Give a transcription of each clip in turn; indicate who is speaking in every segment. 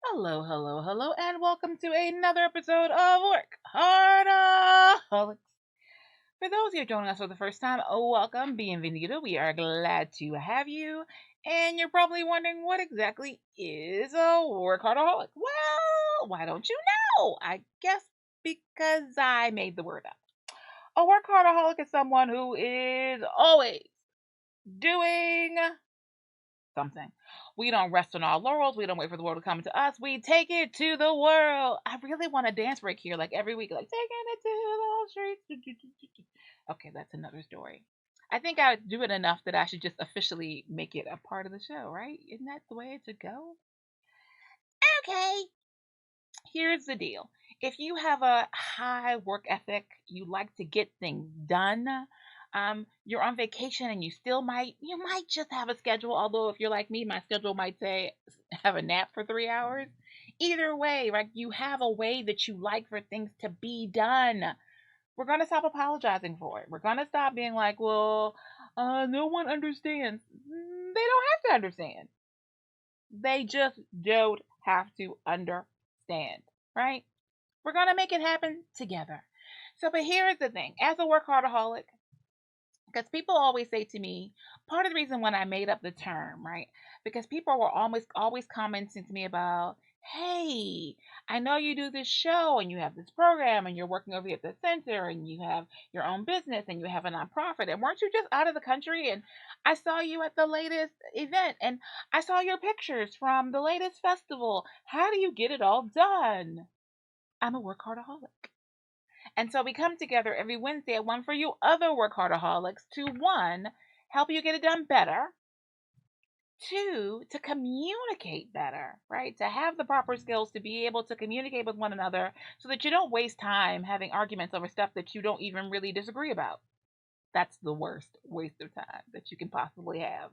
Speaker 1: Hello, hello, hello, and welcome to another episode of WorkHARDAholics. For those of you joining us for the first time, welcome, bienvenido. We are glad to have you. And you're probably wondering what exactly is a WorkHARDAholic? Well, why don't you know? I guess because I made the word up. A WorkHARDAholic is someone who is always doing something. We don't rest on our laurels. We don't wait for the world to come to us. We take it to the world. I really want a dance break here, like every week, like taking it to the streets. Okay, that's another story. I think I do it enough that I should just officially make it a part of the show, right? Isn't that the way it should go? Okay. Here's the deal. If you have a high work ethic, you like to get things done, you're on vacation and you might just have a schedule. Although if you're like me, my schedule might say have a nap for 3 hours. Either way, right? You have a way that you like for things to be done. We're gonna stop apologizing for it. We're gonna stop being like, well, no one understands. They don't have to understand. They just don't have to understand, right? We're going to make it happen together. So, but here's the thing as a workaholic, because people always say to me, part of the reason when I made up the term, right? Because people were always commenting to me about, hey, I know you do this show and you have this program and you're working over here at the center and you have your own business and you have a nonprofit. And weren't you just out of the country? And I saw you at the latest event and I saw your pictures from the latest festival. How do you get it all done? I'm a workaholic. And so we come together every Wednesday at one for you other workaholics to one, help you get it done better, two, to communicate better, right? To have the proper skills to be able to communicate with one another so that you don't waste time having arguments over stuff that you don't even really disagree about. That's the worst waste of time that you can possibly have.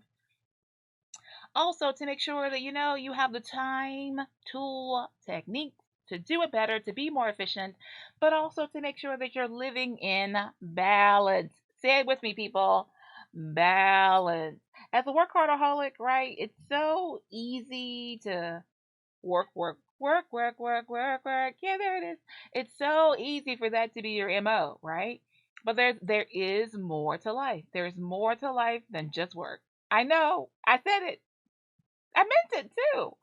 Speaker 1: Also, to make sure that you have the time, tool, technique to do it better, to be more efficient, but also to make sure that you're living in balance. Say it with me, people. Balance. As a workaholic, right? It's so easy to work, work, work, work, work, work, work. Yeah, there it is. It's so easy for that to be your MO, right? But there is more to life. There's more to life than just work. I know. I said it. I meant it too.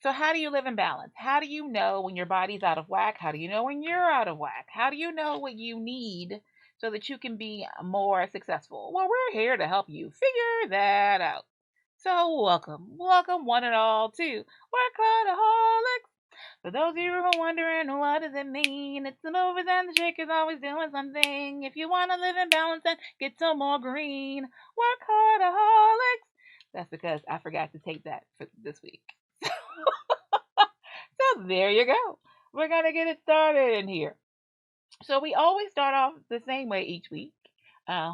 Speaker 1: So, how do you live in balance? How do you know when your body's out of whack? How do you know when you're out of whack? How do you know what you need so that you can be more successful? Well, we're here to help you figure that out. So, welcome one and all to Workaholics. For those of you who are wondering, what does it mean? It's the movers and the shakers always doing something. If you want to live in balance and get some more green, Workaholics. That's because I forgot to take that for this week. So there you go. We're going to get it started in here. So we always start off the same way each week. Uh,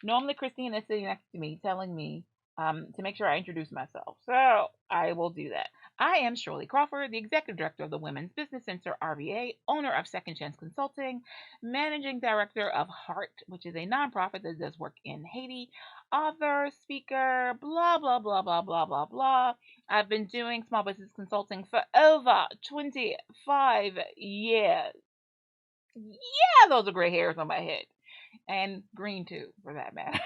Speaker 1: Normally, Christine is sitting next to me telling me to make sure I introduce myself. So I will do that. I am Shirley Crawford, the Executive Director of the Women's Business Center RVA, owner of Second Chance Consulting, Managing Director of Heart, which is a nonprofit that does work in Haiti, author, speaker, blah, blah, blah, blah, blah, blah, blah. I've been doing small business consulting for over 25 years. Yeah, those are gray hairs on my head. And green too, for that matter.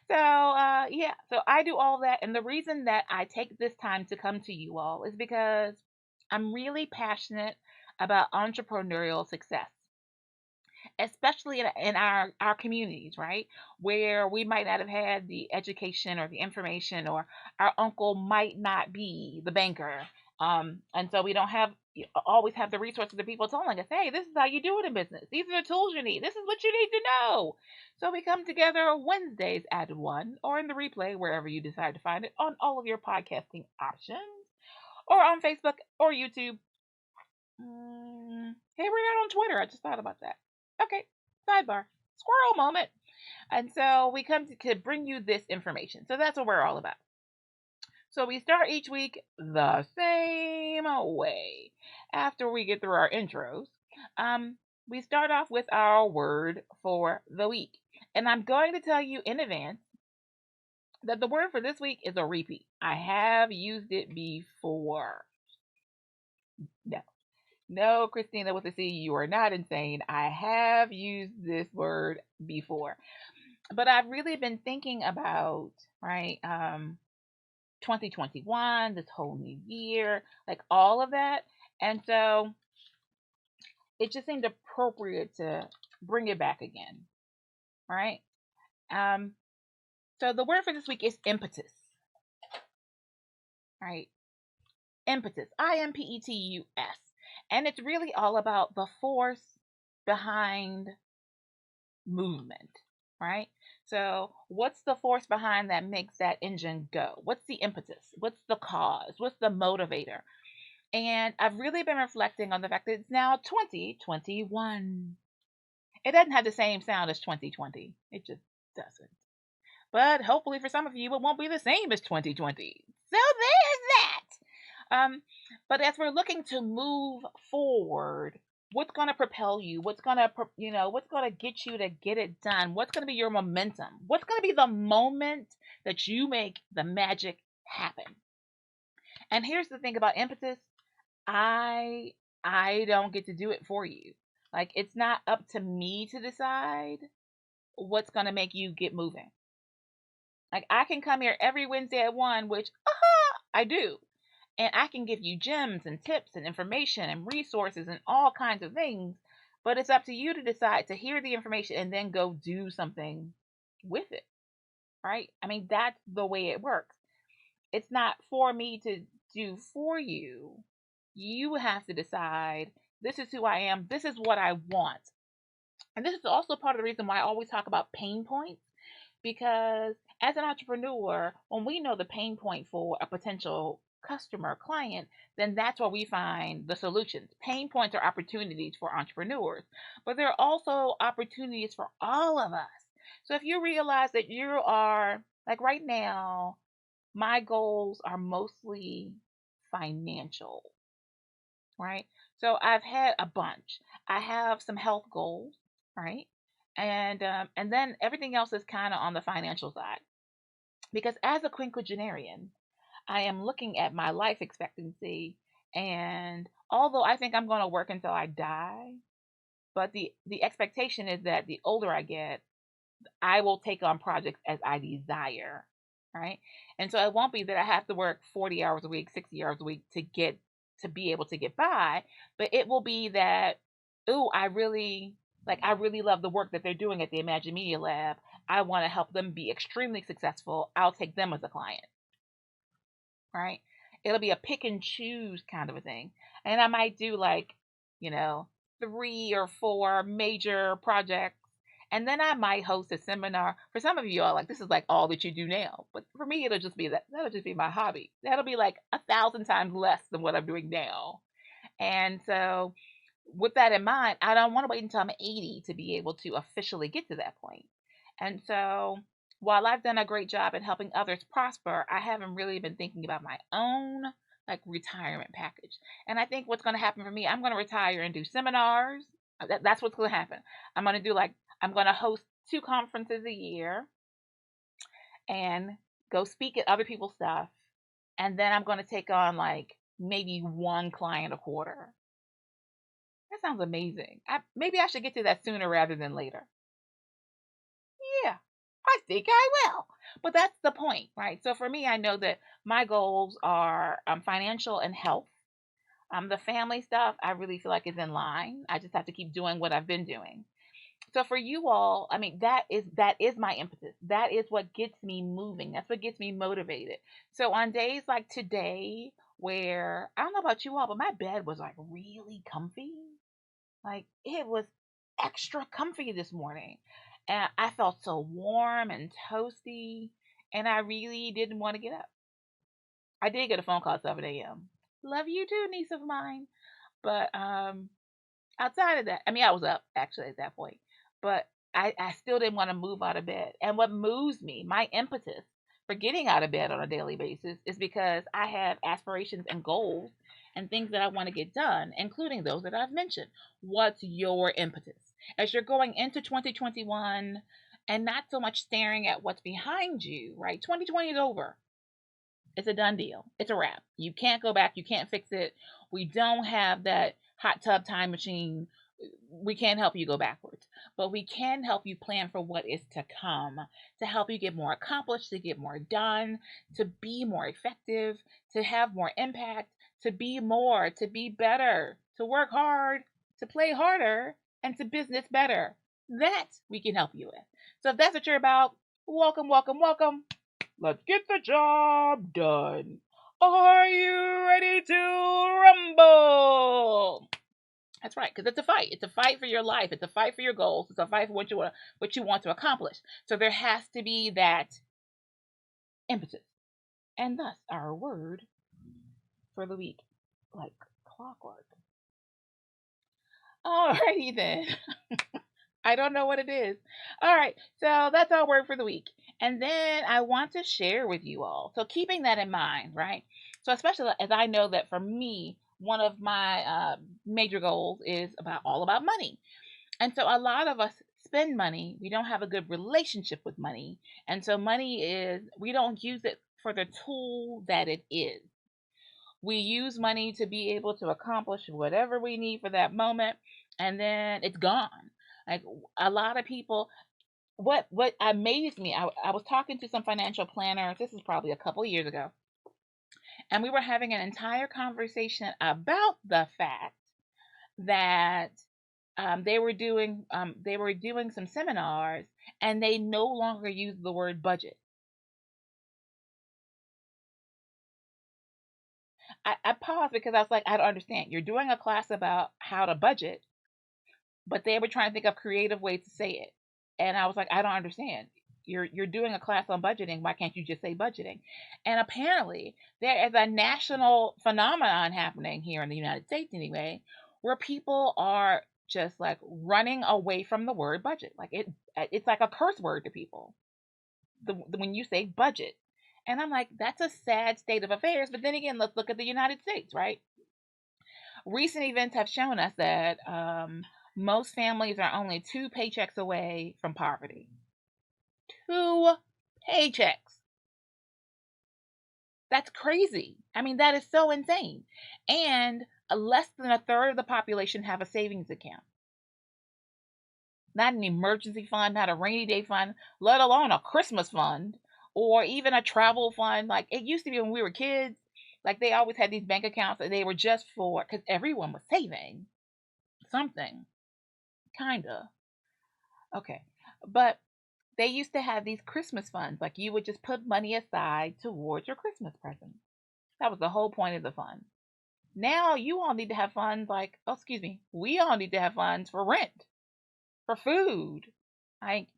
Speaker 1: So I do all that. And the reason that I take this time to come to you all is because I'm really passionate about entrepreneurial success, especially in our communities, right? Where we might not have had the education or the information, or our uncle might not be the banker. And so we don't have always have the resources of people telling us, hey, this is how you do it in business. These are the tools you need. This is what you need to know. So we come together Wednesdays at 1 or in the replay, wherever you decide to find it, on all of your podcasting options or on Facebook or YouTube. Hey, we're not on Twitter. I just thought about that. Okay, sidebar. Squirrel moment. And so we come to bring you this information. So that's what we're all about. So we start each week the same way. After we get through our intros, we start off with our word for the week. And I'm going to tell you in advance that the word for this week is a repeat. I have used it before. No. No, Christina with a C, you are not insane. I have used this word before. But I've really been thinking about, right, 2021, this whole new year, like all of that. And so it just seemed appropriate to bring it back again, right? Um, so the word for this week is impetus, right? Impetus, Impetus. And it's really all about the force behind movement, right? So, what's the force behind that makes that engine go? What's the impetus? What's the cause? What's the motivator? And I've really been reflecting on the fact that it's now 2021. It doesn't have the same sound as 2020. It just doesn't. But hopefully for some of you, it won't be the same as 2020. So there's that. But as we're looking to move forward, what's going to propel you? What's going to, what's going to get you to get it done? What's going to be your momentum? What's going to be the moment that you make the magic happen? And here's the thing about impetus. I don't get to do it for you. Like it's not up to me to decide what's going to make you get moving. Like I can come here every Wednesday at 1, which I do. And I can give you gems and tips and information and resources and all kinds of things, but it's up to you to decide to hear the information and then go do something with it. Right? I mean, that's the way it works. It's not for me to do for you. You have to decide, this is who I am, this is what I want. And this is also part of the reason why I always talk about pain points, because as an entrepreneur, when we know the pain point for a potential customer client, then that's where we find the solutions. Pain points are opportunities for entrepreneurs, but they're also opportunities for all of us. So if you realize that you are, like right now, my goals are mostly financial, right? So I've had a bunch. I have some health goals, right? And then everything else is kind of on the financial side. Because as a quinquagenarian, I am looking at my life expectancy, and although I think I'm going to work until I die, but the expectation is that the older I get, I will take on projects as I desire, right? And so it won't be that I have to work 40 hours a week, 60 hours a week to be able to get by, but it will be that, ooh, I really love the work that they're doing at the Imagine Media Lab. I want to help them be extremely successful. I'll take them as a client, right? It'll be a pick and choose kind of a thing. And I might do like, you know, 3 or 4 major projects. And then I might host a seminar. For some of you all, like this is like all that you do now. But for me, that'll just be my hobby. That'll be like 1,000 times less than what I'm doing now. And so with that in mind, I don't want to wait until I'm 80 to be able to officially get to that point. And so while I've done a great job in helping others prosper, I haven't really been thinking about my own like retirement package. And I think what's going to happen for me, I'm going to retire and do seminars. That's what's going to happen. I'm going to host 2 conferences a year and go speak at other people's stuff. And then I'm going to take on like maybe 1 client a quarter. That sounds amazing. Maybe I should get to that sooner rather than later. Yeah, I think I will. But that's the point, right? So for me, I know that my goals are financial and health. The family stuff, I really feel like is in line. I just have to keep doing what I've been doing. So for you all, I mean, that is my impetus. That is what gets me moving. That's what gets me motivated. So on days like today, where I don't know about you all, but my bed was like really comfy. Like it was extra comfy this morning. And I felt so warm and toasty, and I really didn't want to get up. I did get a phone call at 7 a.m. Love you too, niece of mine. But outside of that, I mean, I was up actually at that point, but I still didn't want to move out of bed. And what moves me, my impetus for getting out of bed on a daily basis, is because I have aspirations and goals and things that I want to get done, including those that I've mentioned. What's your impetus? As you're going into 2021 and not so much staring at what's behind you, right? 2020 is over. It's a done deal. It's a wrap. You can't go back. You can't fix it. We don't have that hot tub time machine. We can't help you go backwards, but we can help you plan for what is to come, to help you get more accomplished, to get more done, to be more effective, to have more impact, to be more, to be better, to work hard, to play harder, and to business better. That we can help you with. So if that's what you're about, welcome, welcome, welcome. Let's get the job done. Are you ready to rumble? That's right, because it's a fight. It's a fight for your life. It's a fight for your goals. It's a fight for what you want to accomplish. So there has to be that impetus. And thus our word for the week, like clockwork. Alrighty then. I don't know what it is. All right, so that's our word for the week. And then I want to share with you all. So keeping that in mind, right? So especially as I know that for me, one of my major goals is all about money. And so a lot of us spend money. We don't have a good relationship with money. And so we don't use it for the tool that it is. We use money to be able to accomplish whatever we need for that moment, and then it's gone. Like a lot of people, what amazed me, I was talking to some financial planners. This is probably a couple of years ago, and we were having an entire conversation about the fact that they were doing some seminars, and they no longer use the word budget. I paused because I was like, I don't understand. You're doing a class about how to budget, but they were trying to think of creative ways to say it. And I was like, I don't understand. You're doing a class on budgeting. Why can't you just say budgeting? And apparently there is a national phenomenon happening here in the United States anyway, where people are just like running away from the word budget. Like it's like a curse word to people. When you say budget. And I'm like, that's a sad state of affairs. But then again, let's look at the United States, right? Recent events have shown us that most families are only 2 paychecks away from poverty. 2 paychecks. That's crazy. I mean, that is so insane. And less than a third of the population have a savings account. Not an emergency fund, not a rainy day fund, let alone a Christmas fund or even a travel fund. Like it used to be when we were kids, like they always had these bank accounts and they were just for, because everyone was saving something. Kinda. Okay. But they used to have these Christmas funds. Like you would just put money aside towards your Christmas present. That was the whole point of the fund. Now you all need to have funds like, oh, excuse me, we all need to have funds for rent, for food. Like,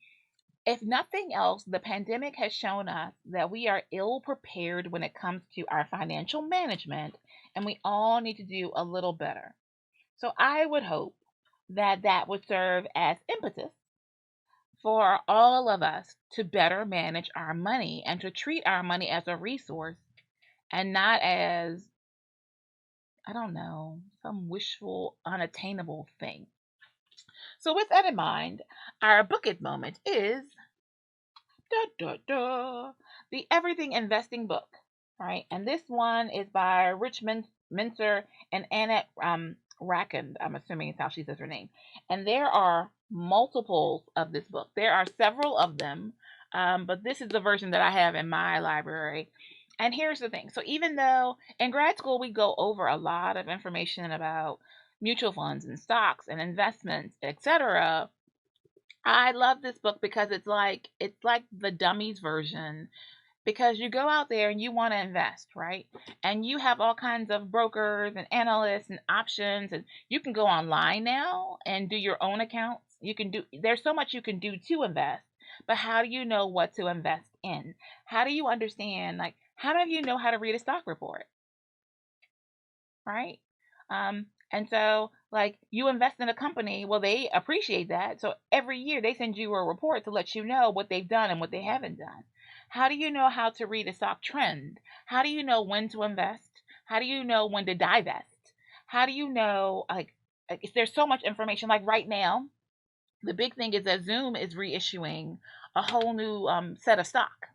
Speaker 1: if nothing else, the pandemic has shown us that we are ill prepared when it comes to our financial management, and we all need to do a little better. So I would hope that that would serve as impetus for all of us to better manage our money and to treat our money as a resource and not as, I don't know, some wishful, unattainable thing. So, with that in mind, our book it moment is the Everything Investing book, right? And this one is by Rich Mincer and Annette Rackand. I'm assuming it's how she says her name. And there are multiples of this book. There are several of them, but this is the version that I have in my library. And here's the thing. So even though in grad school we go over a lot of information about mutual funds and stocks and investments, etc., I love this book because it's like the dummies version, because you go out there and you want to invest, right? And you have all kinds of brokers and analysts and options, and you can go online now and do your own accounts. There's so much you can do to invest, but how do you know what to invest in? How do you understand, like, how do you know how to read a stock report, right? And so, like, you invest in a company, well, they appreciate that. So every year they send you a report to let you know what they've done and what they haven't done. How do you know how to read a stock trend? How do you know when to invest? How do you know when to divest? How do you know, if there's so much information, like right now, the big thing is that Zoom is reissuing a whole new set of stock,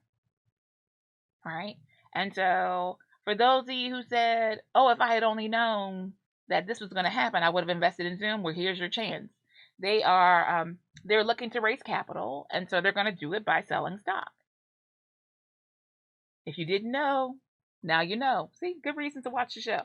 Speaker 1: right? And so for those of you who said, oh, if I had only known that this was going to happen, I would have invested in Zoom. Well, here's your chance. They're looking to raise capital, and so they're going to do it by selling stock. If you didn't know, now you know. See, good reason to watch the show.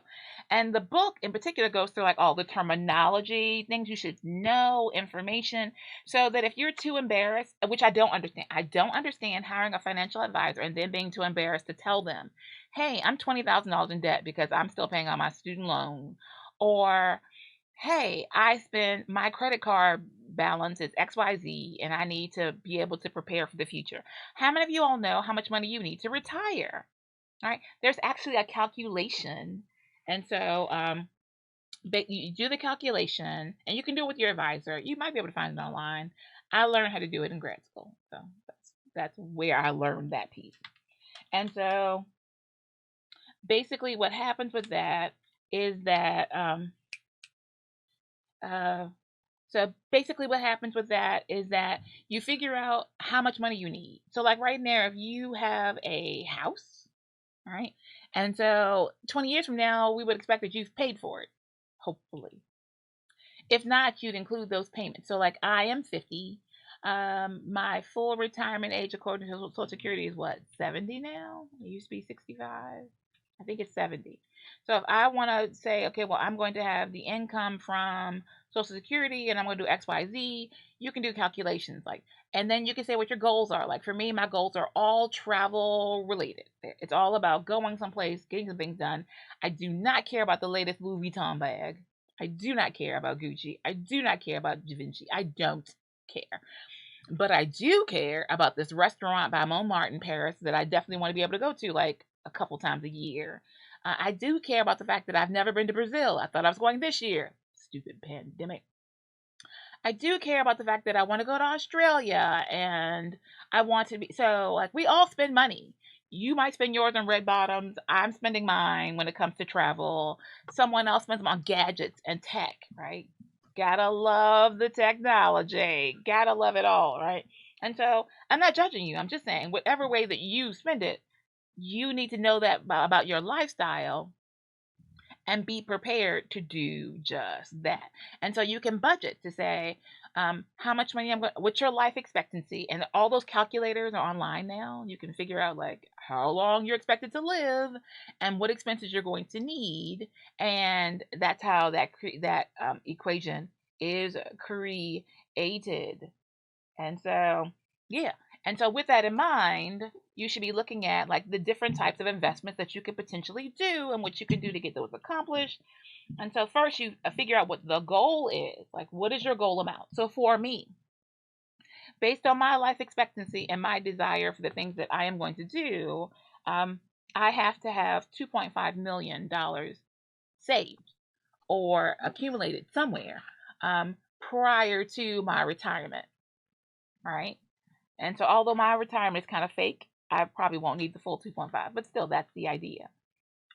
Speaker 1: And the book in particular goes through like all the terminology, things you should know, information, so that if you're too embarrassed, which I don't understand hiring a financial advisor and then being too embarrassed to tell them, hey, I'm $20,000 in debt because I'm still paying on my student loan. Or, hey, I spent my credit card balance is XYZ and I need to be able to prepare for the future. How many of you all know how much money you need to retire? All right. There's actually a calculation. And so but you do the calculation and you can do it with your advisor. You might be able to find it online. I learned how to do it in grad school. So that's where I learned that piece. And so basically what happens with that is that so basically what happens with that is that you figure out how much money you need. So like right now, if you have a house, all right, and so 20 years from now, we would expect that you've paid for it, hopefully. If not, you'd include those payments. So like I am 50. My full retirement age according to Social Security is what, 70 now? It used to be 65. I think it's 70. So if I want to say, okay, well, I'm going to have the income from Social Security and I'm going to do XYZ, you can do calculations like, and then you can say what your goals are. Like for me, my goals are all travel related. It's all about going someplace, getting some things done. I do not care about the latest Louis Vuitton bag. I do not care about Gucci. I do not care about Givenchy. I don't care. But I do care about this restaurant by Montmartre in Paris that I definitely want to be able to go to like a couple times a year. I do care about the fact that I've never been to Brazil. I thought I was going this year. Stupid pandemic. I do care about the fact that I want to go to Australia and I want to be so like we all spend money. You might spend yours on red bottoms. I'm spending mine when it comes to travel. Someone else spends them on gadgets and tech, right? Gotta love the technology. Gotta love it all, right? And so I'm not judging you. I'm just saying, whatever way that you spend it, you need to know that about your lifestyle and be prepared to do just that. And so you can budget to say how much money I'm going. What's your life expectancy? And all those calculators are online now. You can figure out like how long you're expected to live and what expenses you're going to need, and that's how that equation is created. And so, yeah. And so, with that in mind, you should be looking at like the different types of investments that you could potentially do and what you can do to get those accomplished. And so, first, you figure out what the goal is. Like, what is your goal amount? So, for me, based on my life expectancy and my desire for the things that I am going to do, um, I have to have $2.5 million saved or accumulated somewhere prior to my retirement, right? And so although my retirement is kind of fake, I probably won't need the full 2.5, but still that's the idea.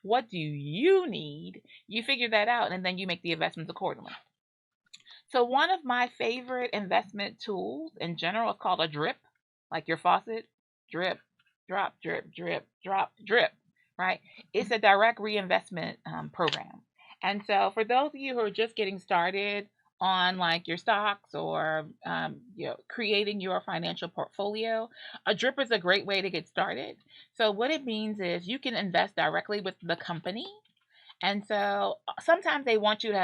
Speaker 1: What do you need? You figure that out and then you make the investments accordingly. So one of my favorite investment tools in general is called a drip, like your faucet, drip, drop, drip, drip, drop, drip, right? It's a direct reinvestment program. And so for those of you who are just getting started on like your stocks or creating your financial portfolio, a drip is a great way to get started. So what it means is you can invest directly with the company, and so sometimes they want you to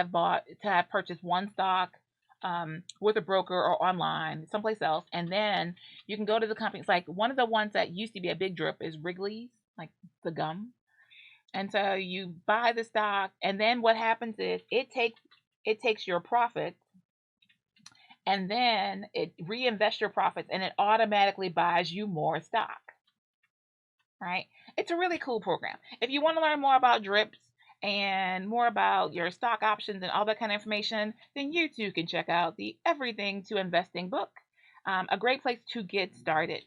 Speaker 1: have purchased one stock with a broker or online, someplace else, and then you can go to the company. It's like one of the ones that used to be a big drip is Wrigley's, like the gum. And so you buy the stock, and then what happens is it takes your profits and then it reinvests your profits and it automatically buys you more stock. Right? It's a really cool program. If you want to learn more about drips and more about your stock options and all that kind of information, then you too can check out the Everything to Investing book. A great place to get started.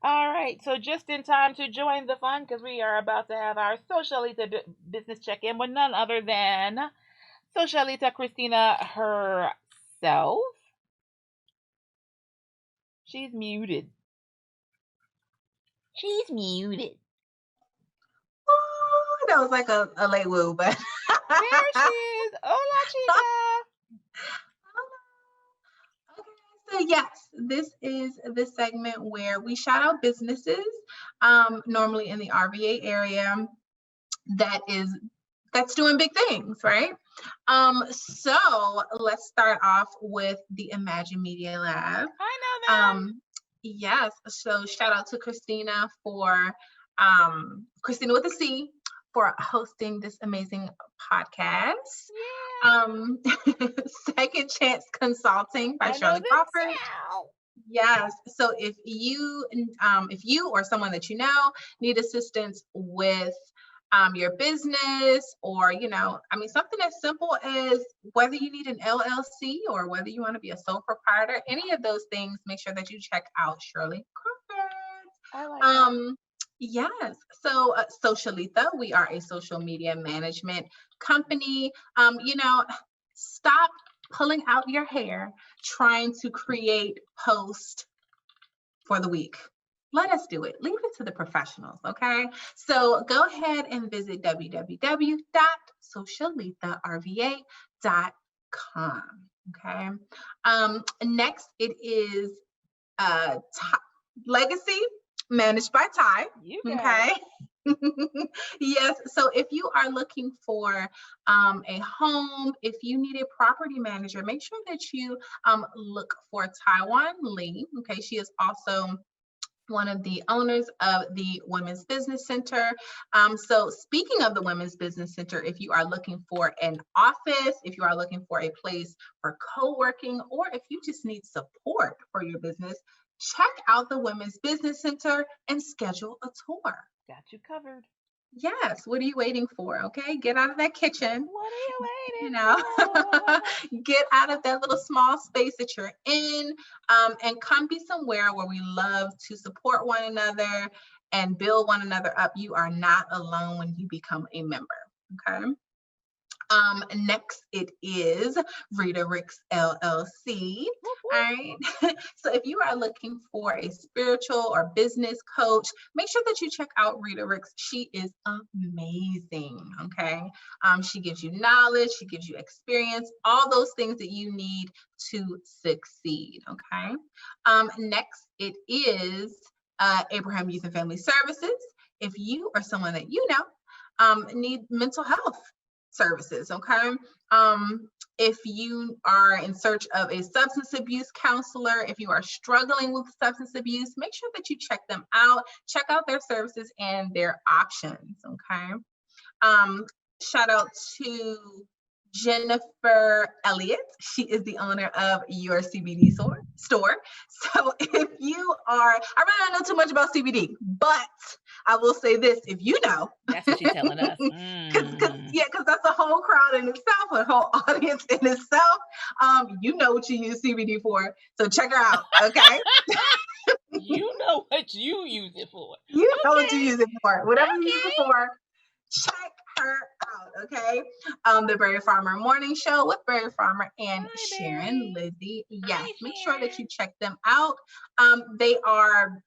Speaker 1: All right, so just in time to join the fun because we are about to have our Socialita business check-in with none other than Socialita Christina herself. She's muted. She's muted.
Speaker 2: that was like a late woo, but
Speaker 1: There she is. Hola, chica.
Speaker 2: So yes, this is the segment where we shout out businesses, normally in the RVA area that's doing big things, right? So let's start off with the Imagine Media Lab.
Speaker 1: I know them.
Speaker 2: Yes, so shout out to Christina for Christina with a C for hosting this amazing podcast.
Speaker 1: Yeah.
Speaker 2: Second Chance Consulting by Shirley Crawford. Yes. So if you or someone that you know need assistance with your business, or something as simple as whether you need an LLC or whether you want to be a sole proprietor, any of those things, make sure that you check out Shirley Crawford.
Speaker 1: I like that.
Speaker 2: Yes. So Socialitha, we are a social media management company. Stop pulling out your hair trying to create posts for the week. Let us do it. Leave it to the professionals, okay? So go ahead and visit www.socialitharva.com, okay? Next, it is Legacy, managed by Ty. Okay. Yes. So if you are looking for a home, if you need a property manager, make sure that you look for Taiwan Lee. Okay. She is also one of the owners of the Women's Business Center. So speaking of the Women's Business Center, if you are looking for an office, if you are looking for a place for co-working, or if you just need support for your business, check out the Women's Business Center and schedule a tour.
Speaker 1: Got you covered.
Speaker 2: Yes. What are you waiting for? Okay. Get out of that kitchen.
Speaker 1: What are you waiting for?
Speaker 2: Get out of that little small space that you're in, and come be somewhere where we love to support one another and build one another up. You are not alone when you become a member. Okay. Next, it is Rita Ricks LLC. All right. So if you are looking for a spiritual or business coach, make sure that you check out Rita Ricks. She is amazing. Okay. She gives you knowledge, she gives you experience, all those things that you need to succeed. Okay. Next, it is Abraham Youth and Family Services. If you or someone that you know need mental health services, okay? If you are in search of a substance abuse counselor, if you are struggling with substance abuse, make sure that you check them out. Check out their services and their options, okay? Shout out to Jennifer Elliott. She is the owner of Your CBD store. So if you are, I really don't know too much about CBD, but I will say this, if you know.
Speaker 1: That's what she's telling us.
Speaker 2: Because that's a whole crowd in itself, a whole audience in itself. You know what you use CBD for, so check her out, okay?
Speaker 1: You know what you use it for.
Speaker 2: You know what you use it for. Whatever you use it for, check her out, okay? The Berry Farmer Morning Show with Berry Farmer and Sharon Lizzie. Yes, make sure that you check them out. They are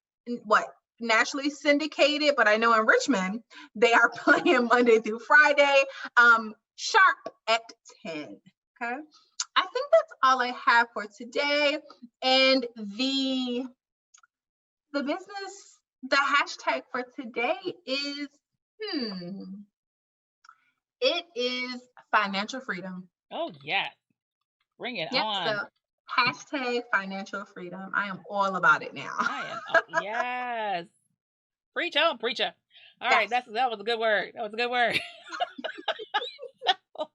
Speaker 2: nationally syndicated, but I know in Richmond they are playing Monday through Friday, sharp at 10. Okay, I think that's all I have for today. And the hashtag for today is it is financial freedom.
Speaker 1: Oh yeah, bring it on.
Speaker 2: So hashtag financial freedom. I am all about it now.
Speaker 1: Yes. Preach on, preacher. All right, that was a good word. That was a good word. All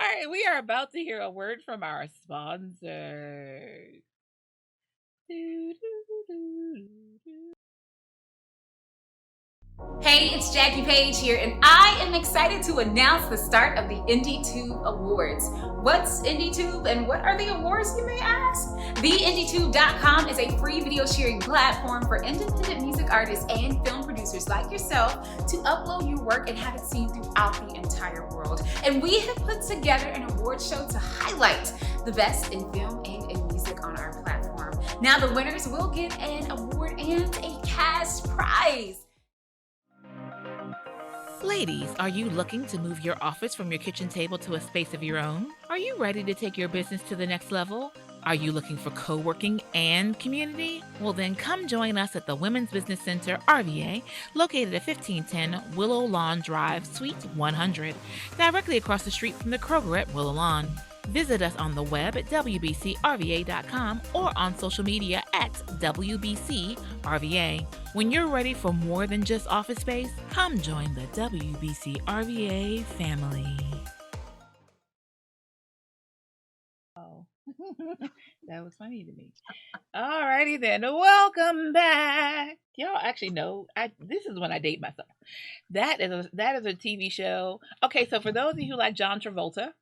Speaker 1: right, we are about to hear a word from our sponsors.
Speaker 3: Hey, it's Jackie Page here, and I am excited to announce the start of the IndieTube Awards. What's IndieTube and what are the awards, you may ask? TheIndieTube.com is a free video sharing platform for independent music artists and film producers like yourself to upload your work and have it seen throughout the entire world. And we have put together an award show to highlight the best in film and in music on our platform. Now the winners will get an award and a cash prize.
Speaker 1: Ladies, are you looking to move your office from your kitchen table to a space of your own? Are you ready to take your business to the next level? Are you looking for co-working and community? Well, then come join us at the Women's Business Center, RVA, located at 1510 Willow Lawn Drive, Suite 100, directly across the street from the Kroger at Willow Lawn. Visit us on the web at wbcrva.com or on social media at WBCRVA. When you're ready for more than just office space, come join the WBCRVA family. Oh, that was funny to me. Alrighty then, welcome back. Y'all actually know, this is when I date myself. That is a TV show. Okay, so for those of you who like John Travolta,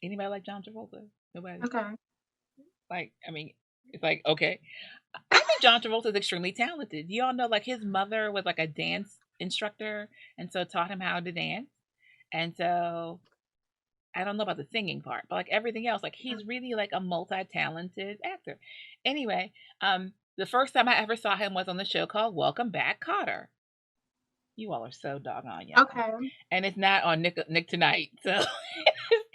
Speaker 1: anybody like John Travolta? Nobody?
Speaker 2: Okay.
Speaker 1: Like, I mean, it's like, okay. I think John Travolta is extremely talented. You all know, like, his mother was like a dance instructor and so taught him how to dance. And so I don't know about the singing part, but like everything else, like he's really like a multi-talented actor. Anyway, the first time I ever saw him was on the show called Welcome Back, Kotter. You all are so doggone young.
Speaker 2: Okay.
Speaker 1: And it's not on Nick Tonight, so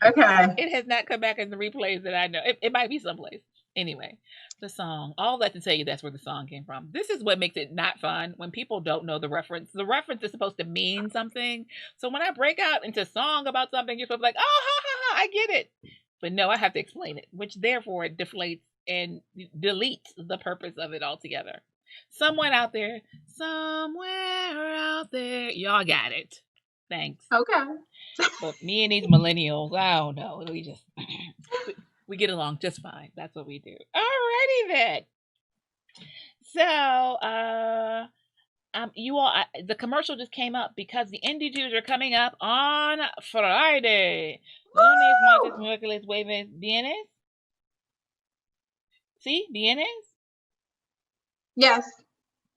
Speaker 2: Okay.
Speaker 1: it has not come back in the replays that I know. It might be someplace. Anyway, the song, all that to tell you that's where the song came from. This is what makes it not fun when people don't know the reference. The reference is supposed to mean something. So when I break out into song about something, you're supposed to be like, oh, ha, ha, ha, I get it. But no, I have to explain it, which therefore it deflates and deletes the purpose of it altogether. Somewhere out there, y'all got it. Thanks.
Speaker 2: Okay.
Speaker 1: But me and these millennials, I don't know. We just we get along just fine. That's what we do. Alrighty then. So, you all, the commercial just came up because the Indie Tunes are coming up on Friday. Lunes, martes, miércoles, jueves, viernes. See, viernes.
Speaker 2: Yes.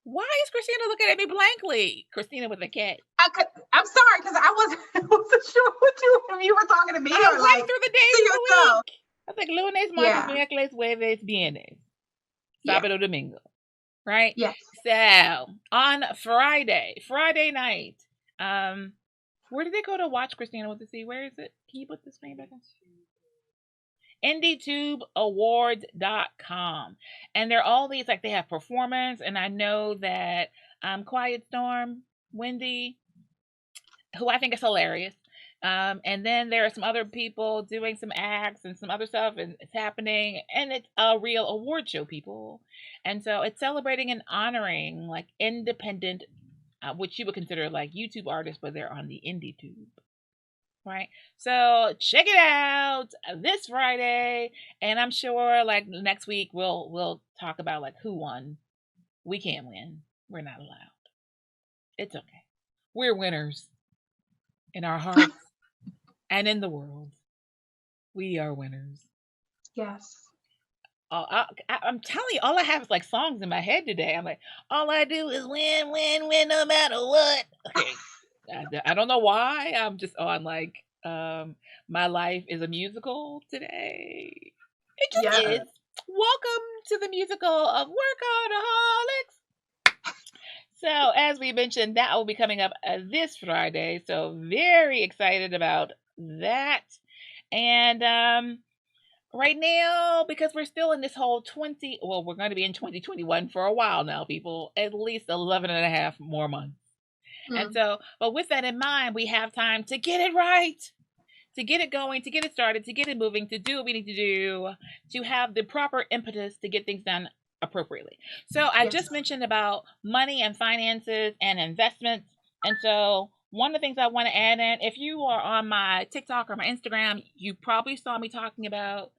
Speaker 1: Why is Christina looking at me blankly? Christina with a cat.
Speaker 2: I'm sorry because I wasn't sure if you were talking to me
Speaker 1: I
Speaker 2: or
Speaker 1: went
Speaker 2: like
Speaker 1: through the days of the
Speaker 2: yourself.
Speaker 1: week. I was like lunes, martes, miércoles, jueves, viernes, sábado, domingo. Right?
Speaker 2: Yes.
Speaker 1: So on Friday night, where did they go to watch Christina with the C? Where is it? Can you put the screen back on? IndieTubeAwards.com. And there are all these, like, they have performance, and I know that Quiet Storm, Wendy, who I think is hilarious. And then there are some other people doing some acts and some other stuff, and it's happening, and it's a real award show, people. And so it's celebrating and honoring like independent, which you would consider like YouTube artists, but they're on the indie tube. Right? So check it out this Friday, and I'm sure like next week we'll talk about like who won. We can't win. We're not allowed. It's okay. We're winners in our hearts and in the world. We are winners.
Speaker 2: Yes.
Speaker 1: I'm telling you, all I have is like songs in my head today. I'm like, all I do is win, win, win, no matter what. Okay. I don't know why. I'm just on like, my life is a musical today. It just is. Welcome to the musical of WorkHARDaholics. So as we mentioned, that will be coming up this Friday. So very excited about that. And right now, because we're still in this whole we're going to be in 2021 for a while now, people, at least 11 and a half more months. And so, but with that in mind, we have time to get it right, to get it going, to get it started, to get it moving, to do what we need to do, to have the proper impetus to get things done appropriately. So I just mentioned about money and finances and investments. And so one of the things I want to add in, if you are on my TikTok or my Instagram, you probably saw me talking about,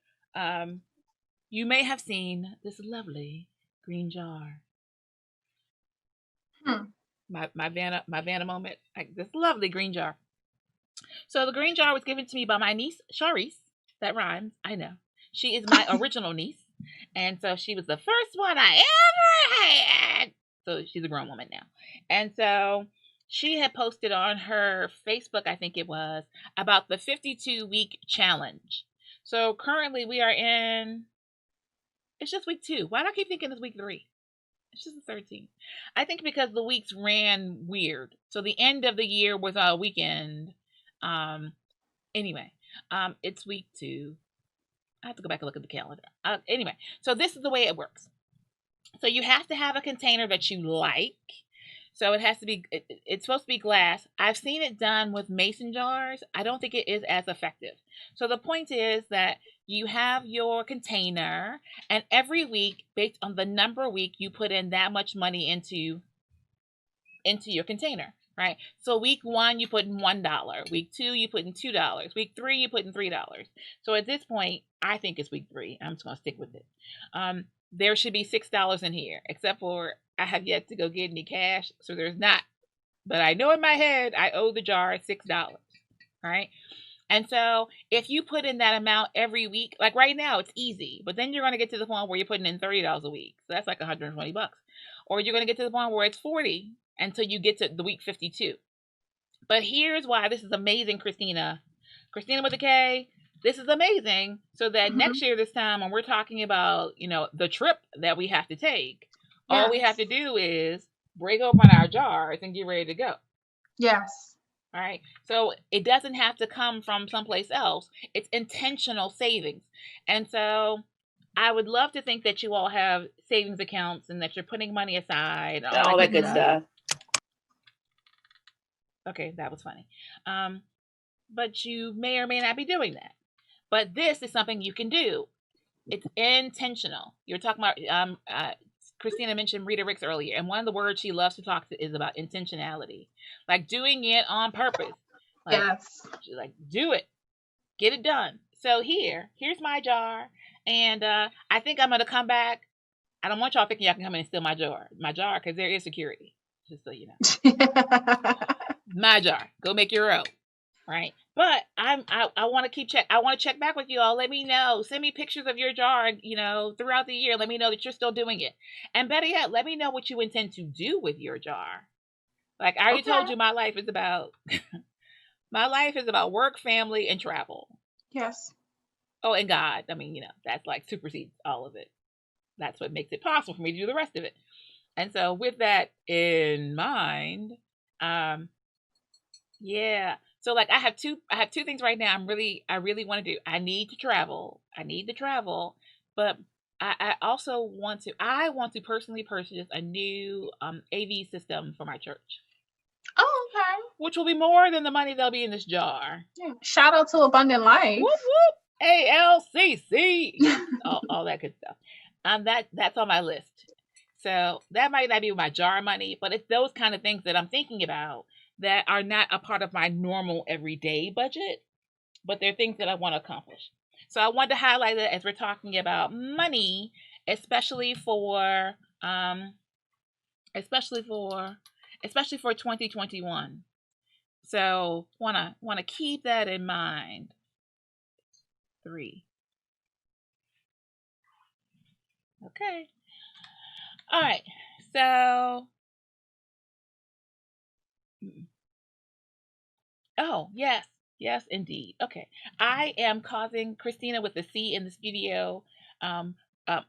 Speaker 1: you may have seen this lovely green jar. My Vanna moment, like this lovely green jar. So the green jar was given to me by my niece, Sharice. That rhymes, I know. She is my original niece. And so she was the first one I ever had. So she's a grown woman now. And so she had posted on her Facebook, I think it was, about the 52-week challenge. So currently we are in, it's just week 2. Why do I keep thinking it's week 3? It's just the 13th. I think because the weeks ran weird. So the end of the year was a weekend. Anyway, it's week 2. I have to go back and look at the calendar. Anyway, so this is the way it works. So you have to have a container that you like. So it has to be, it's supposed to be glass. I've seen it done with mason jars. I don't think it is as effective. So the point is that you have your container, and every week, based on the number week, you put in that much money into your container, right? So week 1, you put in $1. Week 2, you put in $2. Week 3, you put in $3. So at this point, I think it's week 3. I'm just going to stick with it. There should be $6 in here, except for I have yet to go get any cash, so there's not. But I know in my head I owe the jar $6, right? And so if you put in that amount every week, like right now, it's easy. But then you're going to get to the point where you're putting in $30 a week. So that's like $120. Or you're going to get to the point where it's $40 until you get to the week 52. But here's why this is amazing, Christina. Christina with a K. This is amazing. So that next year, this time, when we're talking about, the trip that we have to take, all we have to do is break open our jars and get ready to go.
Speaker 2: Yes.
Speaker 1: All right. So it doesn't have to come from someplace else. It's intentional savings. And so I would love to think that you all have savings accounts and that you're putting money aside.
Speaker 4: All that good stuff.
Speaker 1: Okay, that was funny. But you may or may not be doing that. But this is something you can do. It's intentional. You're talking about, Christina mentioned Rita Ricks earlier, and one of the words she loves to talk to is about intentionality. Like doing it on purpose. Like do it. Get it done. So here's my jar. And I think I'm going to come back. I don't want y'all thinking y'all can come in and steal my jar, because there is security. Just so you know. My jar. Go make your own. Right. But I want to keep check. I want to check back with you all. Let me know. Send me pictures of your jar, throughout the year. Let me know that you're still doing it. And better yet, let me know what you intend to do with your jar. Like I already told you, my life is about work, family, and travel.
Speaker 2: Yes.
Speaker 1: Oh, and God. I mean, that's like supersedes all of it. That's what makes it possible for me to do the rest of it. And so with that in mind, yeah. So like I have two things right now I really want to do. I need to travel. But I also want to personally purchase a new AV system for my church.
Speaker 2: Oh, okay.
Speaker 1: Which will be more than the money that'll be in this jar.
Speaker 2: Yeah. Shout out to Abundant Life.
Speaker 1: Whoop whoop. ALCC. all that good stuff. That's on my list. So that might not be my jar money, but it's those kind of things that I'm thinking about that are not a part of my normal everyday budget, but they're things that I want to accomplish. So I wanted to highlight that as we're talking about money, especially for 2021. So want to keep that in mind. 3. Okay. All right. So oh, yes. Yes, indeed. Okay. I am causing Christina with the C in the studio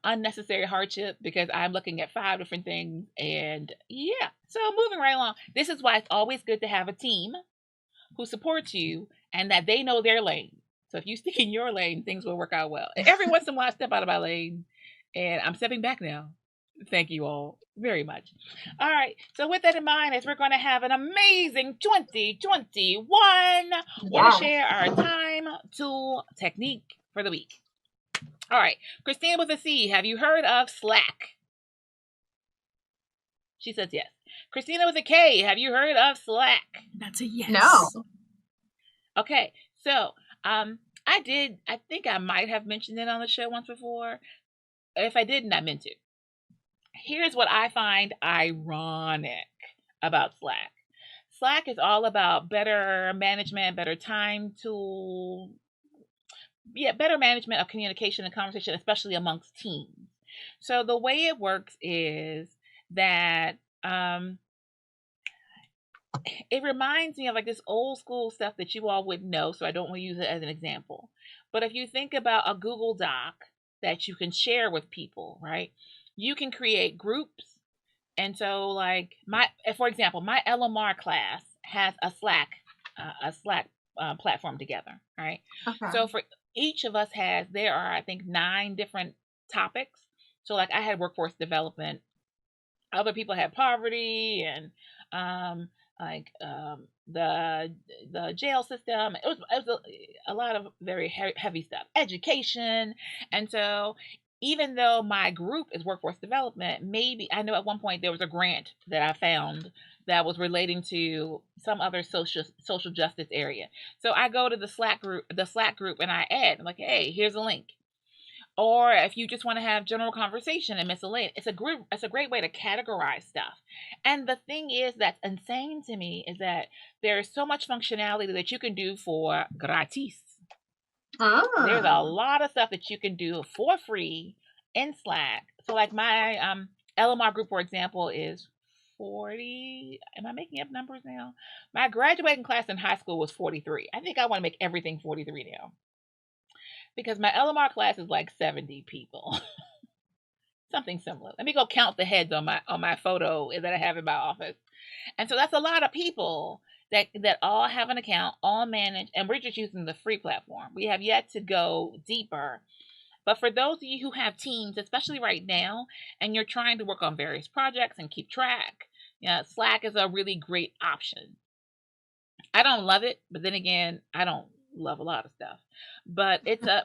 Speaker 1: unnecessary hardship because I'm looking at 5 different things. And yeah, so moving right along. This is why it's always good to have a team who supports you and that they know their lane. So if you stick in your lane, things will work out well. And every once in a while, I step out of my lane and I'm stepping back now. Thank you all very much. All right. So with that in mind, as we're going to have an amazing 2021, want to share our time tool technique for the week. All right. Christina with a C, have you heard of Slack? She says yes. Christina with a K, have you heard of Slack?
Speaker 4: That's a yes.
Speaker 2: No.
Speaker 1: Okay. So I think I might have mentioned it on the show once before. If I didn't, I meant to. Here's what I find ironic about Slack. Slack is all about better management, better time tool, better management of communication and conversation, especially amongst teams. So the way it works is that it reminds me of like this old school stuff that you all would know, so I don't want to use it as an example. But if you think about a Google Doc that you can share with people, right? You can create groups And so, like for example, my LMR class has a Slack platform together, right?
Speaker 2: Okay.
Speaker 1: So for each of us there are, I think, 9 different topics. So like I had workforce development, other people had poverty and the jail system. It was a lot of very heavy stuff, education. And so even though my group is workforce development, maybe I know at one point there was a grant that I found that was relating to some other social justice area. So I go to the Slack group and I add, I'm like, hey, here's a link. Or if you just want to have general conversation and miscellaneous, it's a great way to categorize stuff. And the thing is that's insane to me is that there is so much functionality that you can do for gratis. There's a lot of stuff that you can do for free in Slack. So like my LMR group, for example, is 40. Am I making up numbers now? My graduating class in high school was 43. I think I want to make everything 43 now, because my LMR class is like 70 people. Something similar. Let me go count the heads on my photo that I have in my office. And so that's a lot of people that all have an account, all manage, and we're just using the free platform. We have yet to go deeper. But for those of you who have teams, especially right now, and you're trying to work on various projects and keep track, Slack is a really great option. I don't love it, but then again, I don't love a lot of stuff. But it's a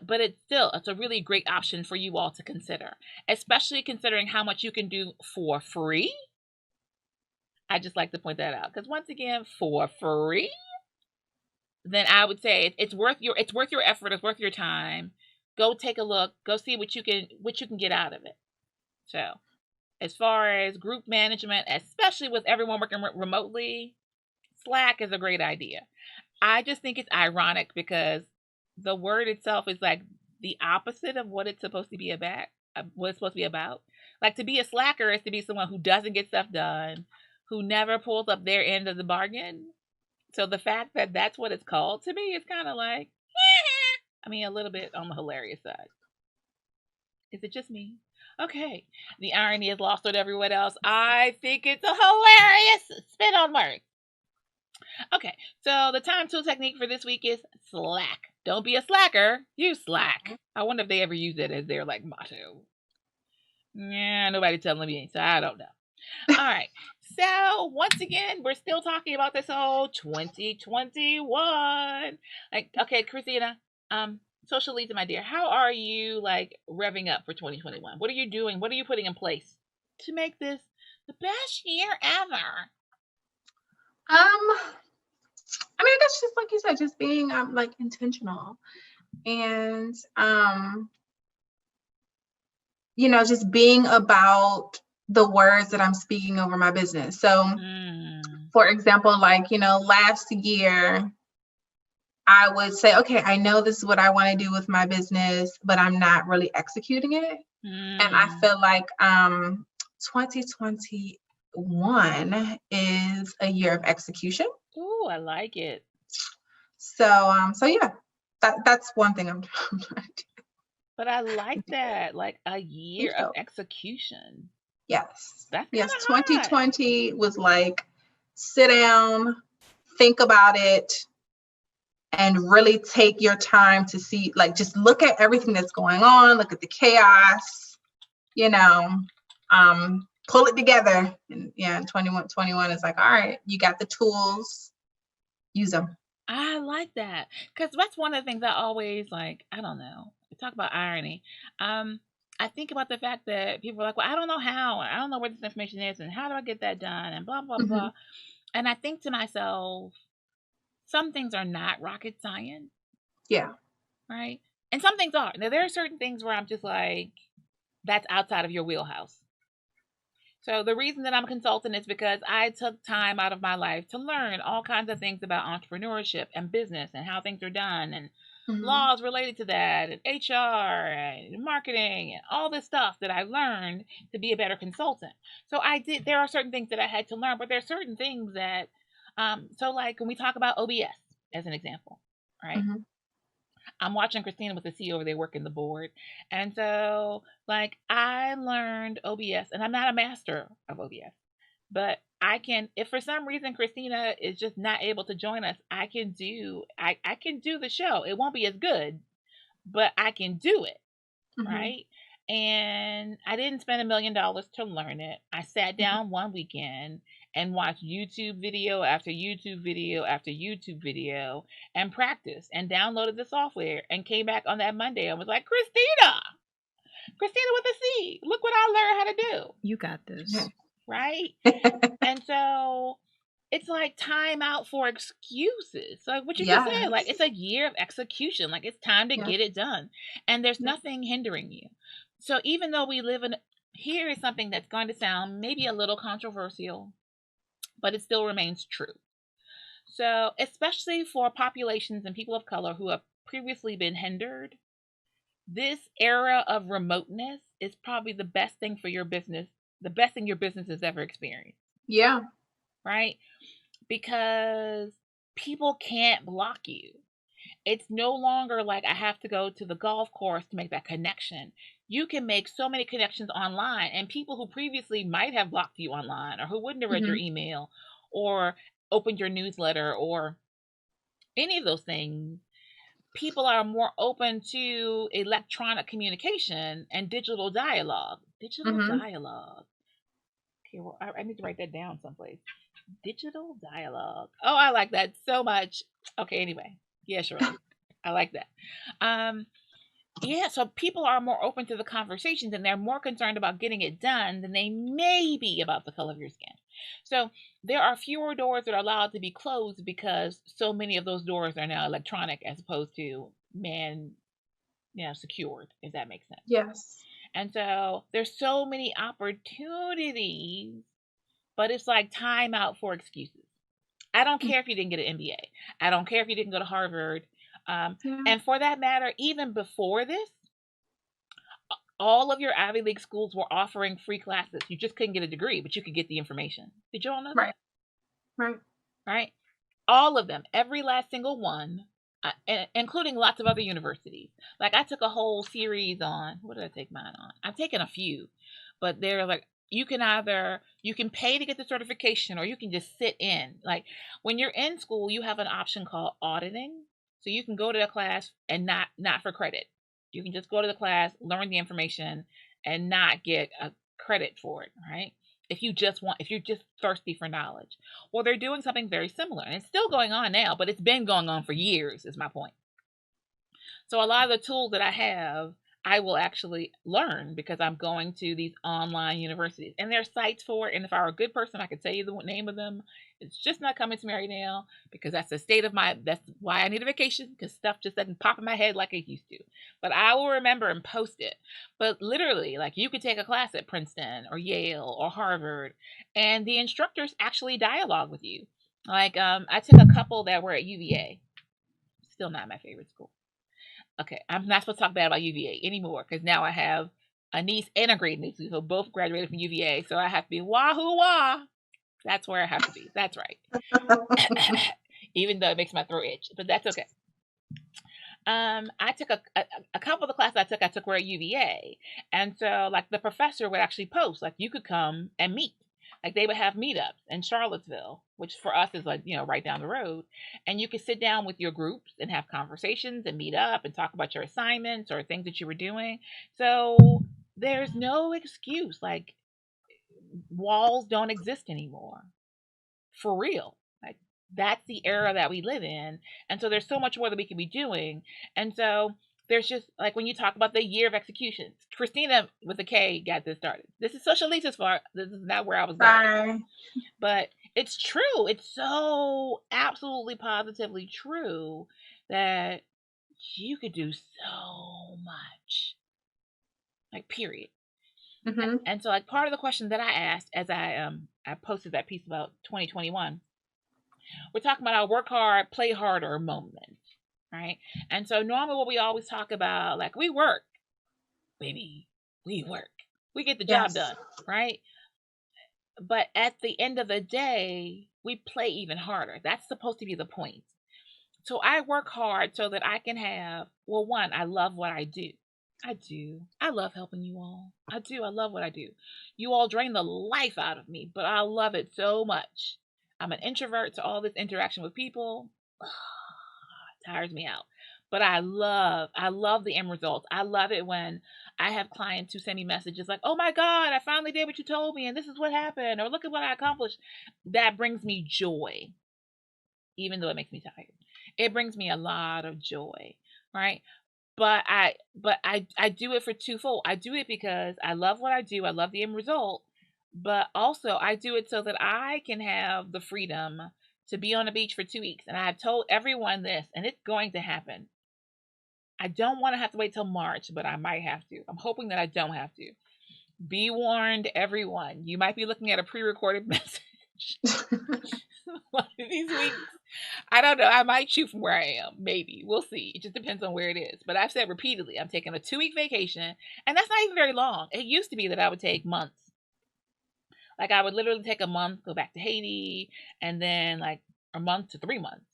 Speaker 1: really great option for you all to consider, especially considering how much you can do for free. I just like to point that out because once again, for free, then I would say it's worth your effort, it's worth your time. Go take a look, go see what you can get out of it. So, as far as group management, especially with everyone working remotely, Slack is a great idea. I just think it's ironic because the word itself is like the opposite of what it's supposed to be about. Like, to be a slacker is to be someone who doesn't get stuff done, who never pulls up their end of the bargain. So the fact that that's what it's called to me is kind of like, I mean, a little bit on the hilarious side. Is it just me? Okay. The irony is lost on everyone else. I think it's a hilarious spin on words. Okay, so the time tool technique for this week is Slack. Don't be a slacker, use Slack. I wonder if they ever use it as their like motto. Yeah, nobody telling me, so I don't know. All right, so once again, we're still talking about this whole 2021. Like, okay, Christina, Social Lisa, my dear, how are you like revving up for 2021? What are you doing? What are you putting in place to make this the best year ever?
Speaker 2: I mean, I guess just like you said, just being like intentional and just being about the words that I'm speaking over my business. So for example, like, last year I would say, okay, I know this is what I want to do with my business, but I'm not really executing it. And I feel like 2021 is a year of execution.
Speaker 1: Ooh, I like it.
Speaker 2: So yeah, that's one thing I'm trying to do.
Speaker 1: But I like that, like a year of execution.
Speaker 2: Yes.
Speaker 1: That's
Speaker 2: yes. 2020 was like, sit down, think about it, and really take your time to see, like, just look at everything that's going on, look at the chaos, pull it together. And yeah, 21 is like, all right, you got the tools, use them.
Speaker 1: I like that, because that's one of the things I always like. I don't know. We talk about irony. I think about the fact that people are like, well, I don't know how. I don't know where this information is, and how do I get that done, and blah, blah, blah. And I think to myself, some things are not rocket science.
Speaker 2: Yeah.
Speaker 1: Right? And some things are. Now, there are certain things where I'm just like, that's outside of your wheelhouse. So the reason that I'm a consultant is because I took time out of my life to learn all kinds of things about entrepreneurship and business and how things are done and laws related to that and HR and marketing and all this stuff that I learned to be a better consultant. So there are certain things that I had to learn, but there are certain things that, so like when we talk about OBS as an example, right? I'm watching Christina with the C over there working the board. And so, like, I learned OBS, and I'm not a master of OBS, but I can, if for some reason Christina is just not able to join us, I can do the show. It won't be as good, but I can do it, right? And I didn't spend $1 million to learn it. I sat down one weekend and watched YouTube video after YouTube video after YouTube video and practiced and downloaded the software and came back on that Monday and was like, Christina with a C, look what I learned how to do.
Speaker 3: You got this.
Speaker 1: Right? And so it's like time out for excuses. Like what you just said, like it's a year of execution. Like it's time to get it done. And there's nothing hindering you. So even though we live in, here is something that's going to sound maybe a little controversial, but it still remains true. So especially for populations and people of color who have previously been hindered, this era of remoteness is probably the best thing for your business, the best thing your business has ever experienced.
Speaker 2: Yeah.
Speaker 1: Right? Because people can't block you. It's no longer like I have to go to the golf course to make that connection. You can make so many connections online, and people who previously might have blocked you online or who wouldn't have read your email or opened your newsletter or any of those things, people are more open to electronic communication and digital dialogue. Dialogue. Okay, well, I need to write that down someplace. Digital dialogue. Oh, I like that so much. Okay, anyway. Yeah, Shirley. I like that. Yeah, so people are more open to the conversations and they're more concerned about getting it done than they may be about the color of your skin. So there are fewer doors that are allowed to be closed because so many of those doors are now electronic as opposed to secured, if that makes sense.
Speaker 2: Yes.
Speaker 1: And so there's so many opportunities, but it's like time out for excuses. I don't care if you didn't get an MBA. I don't care if you didn't go to Harvard. And for that matter, even before this, all of your Ivy League schools were offering free classes. You just couldn't get a degree, but you could get the information. Did you all know that? Right. All of them, every last single one, including lots of other universities. Like I took a whole series on, what did I take mine on? I've taken a few, but they're like, you can pay to get the certification or you can just sit in. Like when you're in school, you have an option called auditing. So you can go to the class and not for credit. You can just go to the class, learn the information, and not get a credit for it, right? If you're just thirsty for knowledge. Well, they're doing something very similar. And it's still going on now, but it's been going on for years, is my point. So a lot of the tools that I have, I will actually learn because I'm going to these online universities. And there are sites for it. And if I were a good person, I could tell you the name of them. It's just not coming to me right now because that's that's why I need a vacation, because stuff just doesn't pop in my head like it used to. But I will remember and post it. But literally, like you could take a class at Princeton or Yale or Harvard, and the instructors actually dialogue with you. Like I took a couple that were at UVA. Still not my favorite school. Okay, I'm not supposed to talk bad about UVA anymore because now I have a niece and a great niece who both graduated from UVA, so I have to be wahoo wah. That's where I have to be. That's right. Even though it makes my throat itch, but that's okay. I took a couple of the classes I took were at UVA, and so like the professor would actually post like you could come and meet. Like they would have meetups in Charlottesville, which for us is like, right down the road. And you could sit down with your groups and have conversations and meet up and talk about your assignments or things that you were doing. So there's no excuse. Like walls don't exist anymore. For real. Like that's the era that we live in. And so there's so much more that we can be doing. And so there's just like when you talk about the year of execution, Christina with a K got this started. This is Social Lisa's fault. This is not where I was going. But it's true. It's so absolutely positively true that you could do so much. Like period. And so like part of the question that I asked as I posted that piece about 2021, we're talking about our work hard, play harder moment. Right. And so normally what we always talk about, like we work, baby, we work, we get the job done. Right. But at the end of the day, we play even harder. That's supposed to be the point. So I work hard so that I can have, well, one, I love what I do. I do. I love helping you all. I do. I love what I do. You all drain the life out of me, but I love it so much. I'm an introvert, so all this interaction with people tires me out. But I love the end results. I love it when I have clients who send me messages like, "Oh my God, I finally did what you told me, and this is what happened," or "Look at what I accomplished." That brings me joy, even though it makes me tired. It brings me a lot of joy, right? But I do it for twofold. I do it because I love what I do. I love the end result, but also I do it so that I can have the freedom to be on the beach for 2 weeks. And I've told everyone this, and it's going to happen. I don't want to have to wait till March, but I might have to. I'm hoping that I don't have to. Be warned, everyone. You might be looking at a pre-recorded message one of these weeks. I don't know. I might shoot from where I am. Maybe. We'll see. It just depends on where it is. But I've said repeatedly, I'm taking a 2-week vacation. And that's not even very long. It used to be that I would take months. Like I would literally take a month, go back to Haiti, and then like a month to 3 months.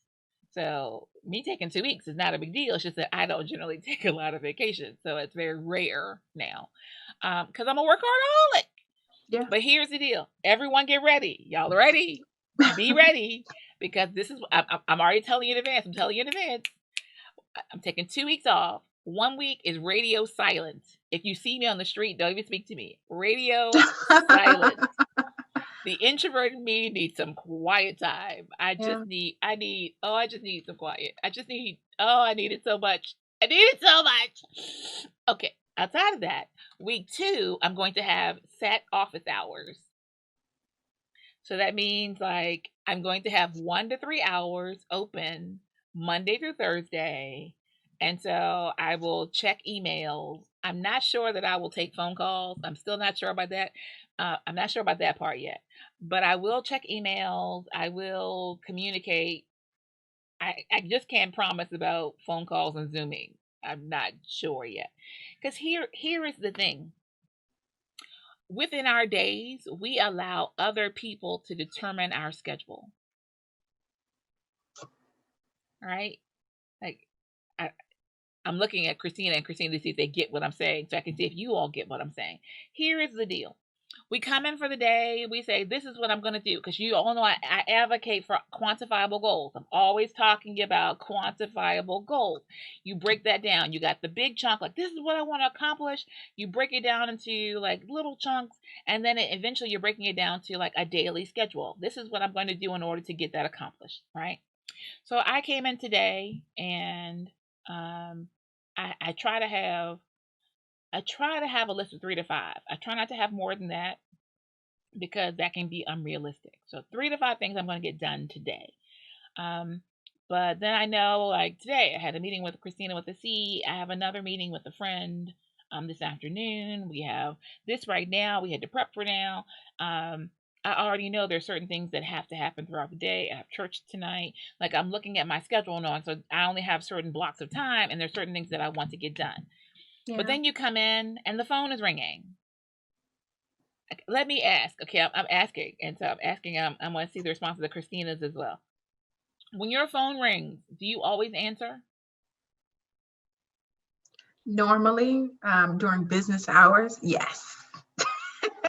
Speaker 1: So me taking 2 weeks is not a big deal. It's just that I don't generally take a lot of vacations. So it's very rare now. Because I'm a workaholic.
Speaker 2: Yeah.
Speaker 1: But here's the deal. Everyone get ready. Y'all ready? Be ready. Because this is, I'm already telling you in advance. I'm telling you in advance. I'm taking 2 weeks off. 1 week is radio silent. If you see me on the street, don't even speak to me. Radio silent. The introverted me needs some quiet time. I need some quiet. I need it so much. I need it so much. Okay. Outside of that, week 2, I'm going to have set office hours. So that means like I'm going to have 1 to 3 hours open Monday through Thursday. And so I will check emails. I'm not sure that I will take phone calls. I'm still not sure about that. I'm not sure about that part yet, but I will check emails. I will communicate. I just can't promise about phone calls and Zooming. I'm not sure yet. Because here is the thing. Within our days, we allow other people to determine our schedule. All right? Like, I'm looking at Christina and Christina to see if they get what I'm saying, so I can see if you all get what I'm saying. Here is the deal. We come in for the day. We say, this is what I'm going to do. Because you all know I advocate for quantifiable goals. I'm always talking about quantifiable goals. You break that down. You got the big chunk, like this is what I want to accomplish. You break it down into like little chunks. And then eventually you're breaking it down to like a daily schedule. This is what I'm going to do in order to get that accomplished. Right? So I came in today and I try to have a list of 3 to 5. I try not to have more than that because that can be unrealistic. So 3 to 5 things I'm going to get done today. But then I know, like today, I had a meeting with Christina with the C. I have another meeting with a friend this afternoon. We have this right now. We had to prep for now. I already know there's certain things that have to happen throughout the day. I have church tonight. Like I'm looking at my schedule now, so I only have certain blocks of time, and there's certain things that I want to get done. Yeah. But then you come in and the phone is ringing. Let me ask. Okay, I'm asking. And so I'm asking, I'm going to see the responses of Christina's as well. When your phone rings, do you always answer?
Speaker 2: Normally, during business hours, yes.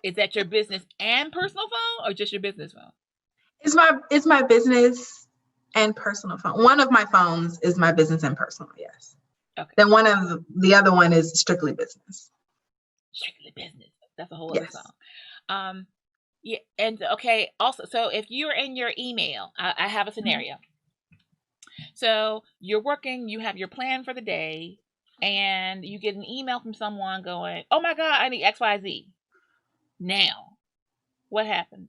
Speaker 1: Is that your business and personal phone or just your business phone?
Speaker 2: It's my business and personal phone. One of my phones is my business and personal, yes. Okay. Then one of the other one is strictly business.
Speaker 1: Strictly business. That's a whole other song. Yeah, and okay. Also, so if you're in your email, I have a scenario. Mm-hmm. So you're working, you have your plan for the day, and you get an email from someone going, "Oh my God, I need XYZ." Now, what happened?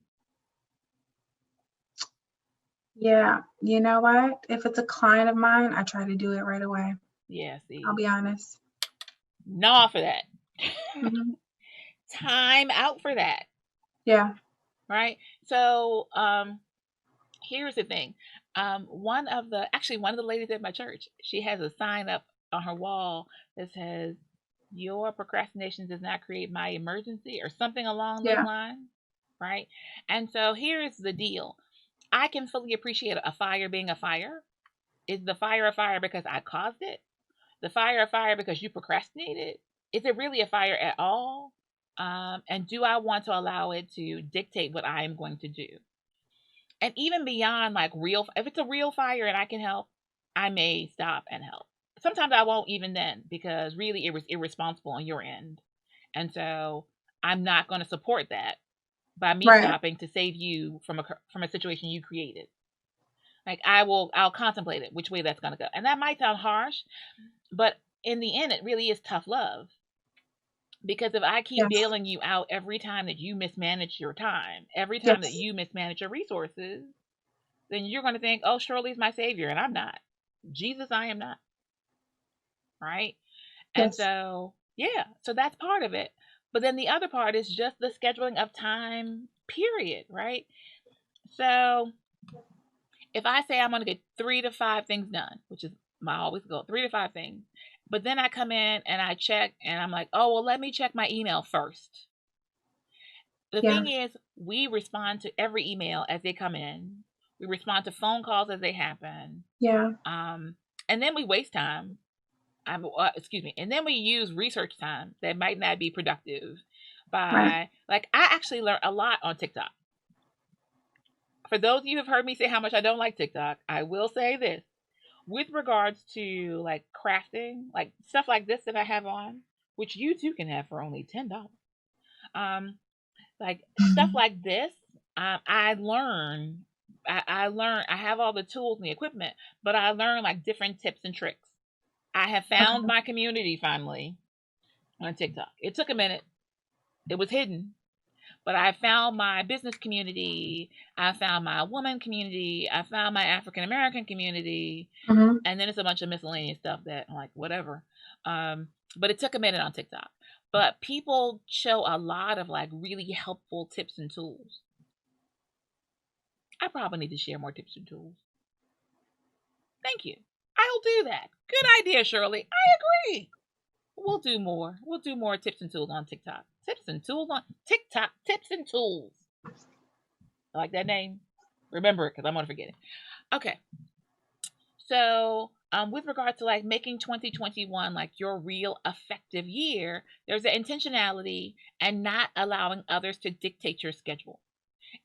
Speaker 2: Yeah, you know what? If it's a client of mine, I try to do it right away.
Speaker 1: Yeah, see.
Speaker 2: I'll be honest.
Speaker 1: No for that. Mm-hmm. Time out for that.
Speaker 2: Yeah.
Speaker 1: Right? So, here's the thing. One of the ladies at my church, she has a sign up on her wall that says, "Your procrastination does not create my emergency," or something along those lines. Right? And so here's the deal. I can fully appreciate a fire being a fire. Is the fire a fire because I caused it? The fire a fire because you procrastinated? Is it really a fire at all? And do I want to allow it to dictate what I am going to do? And even beyond like if it's a real fire and I can help, I may stop and help. Sometimes I won't even then, because really it was irresponsible on your end. And so I'm not going to support that by me stopping to save you from a situation you created. Like I'll contemplate it, which way that's going to go. And that might sound harsh, but in the end, it really is tough love. Because if I keep bailing you out every time that you mismanage your time, every time that you mismanage your resources, then you're going to think, oh, Shirley's my savior, and I'm not. Jesus, I am not. Right? And so, so that's part of it. But then the other part is just the scheduling of time, period, right? So if I say I'm going to get 3 to 5 things done, which is my always goal, 3 to 5 things, but then I come in and I check and I'm like, oh, well, let me check my email first. The thing is, we respond to every email as they come in. We respond to phone calls as they happen. And then we waste time. And then we use research time that might not be productive by, like, I actually learned a lot on TikTok. For those of you who have heard me say how much I don't like TikTok, I will say this. With regards to like crafting, like stuff like this that I have on, which you too can have for only $10. Like stuff like this, I learn. I have all the tools and the equipment, but I learn like different tips and tricks. I have found my community finally on TikTok. It took a minute. It was hidden. But I found my business community. I found my woman community. I found my African American community. And then it's a bunch of miscellaneous stuff that I'm like, whatever. But it took a minute on TikTok. But people show a lot of like really helpful tips and tools. I probably need to share more tips and tools. Thank you. I'll do that. Good idea, Shirley. I agree. We'll do more. We'll do more tips and tools on TikTok. Tips and tools on TikTok. Tips and tools. I like that name. Remember it because I'm going to forget it. Okay. So with regard to like making 2021 like your real effective year, there's an intentionality and not allowing others to dictate your schedule.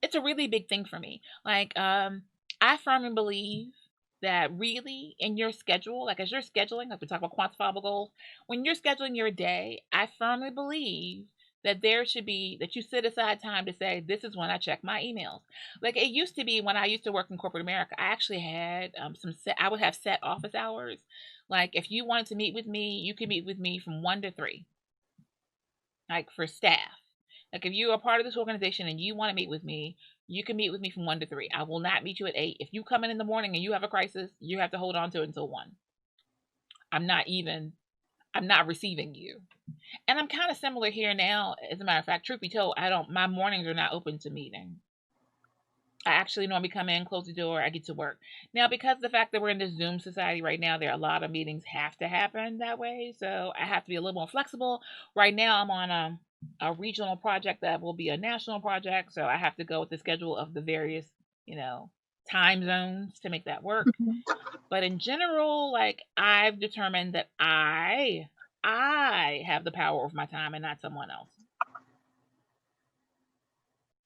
Speaker 1: It's a really big thing for me. Like I firmly believe that really in your schedule, like as you're scheduling, like we talk about quantifiable goals, when you're scheduling your day, I firmly believe that there should be, that you set aside time to say, this is when I check my emails. Like it used to be when I used to work in corporate America, I actually had I would have set office hours. Like if you wanted to meet with me, you could meet with me from 1 to 3. Like for staff. Like if you are part of this organization and you want to meet with me, you can meet with me from 1 to 3. I will not meet you at 8. If you come in the morning and you have a crisis, you have to hold on to it until 1. I'm not receiving you. And I'm kind of similar here now. As a matter of fact, truth be told, my mornings are not open to meeting. I actually normally come in, close the door, I get to work. Now, because of the fact that we're in this Zoom society right now, there are a lot of meetings have to happen that way. So I have to be a little more flexible. Right now, I'm on a regional project that will be a national project. So I have to go with the schedule of the various, time zones to make that work. But in general, like I've determined that I have the power over my time and not someone else.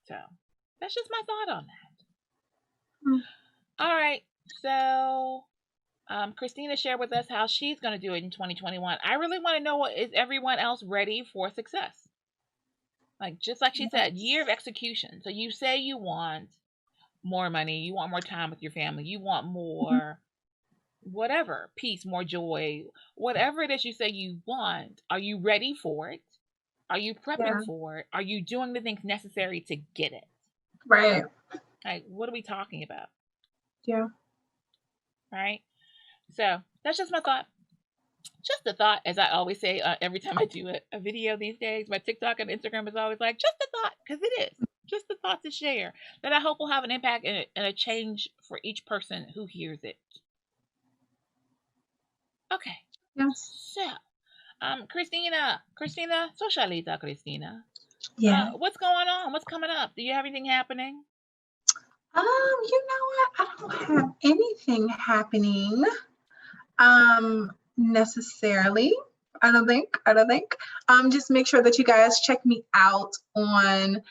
Speaker 1: So that's just my thought on that. All right. So Christina shared with us how she's going to do it in 2021. I really want to know, is everyone else ready for success? Like, just like she said, year of execution. So you say you want more money, you want more time with your family, you want more whatever, peace, more joy, whatever it is you say you want. Are you ready for it? Are you prepping for it? Are you doing the things necessary to get it?
Speaker 2: Right.
Speaker 1: Like, what are we talking about?
Speaker 2: Yeah.
Speaker 1: Right? So that's just my thought. Just a thought, as I always say every time I do a video these days. My TikTok and Instagram is always like, just a thought, because it is. Just a thought to share that I hope will have an impact and a change for each person who hears it. Okay.
Speaker 2: Yes.
Speaker 1: So, Christina, socialita, Christina.
Speaker 2: Yeah.
Speaker 1: What's going on? What's coming up? Do you have anything happening?
Speaker 2: You know what? I don't have anything happening necessarily. I don't think. Just make sure that you guys check me out on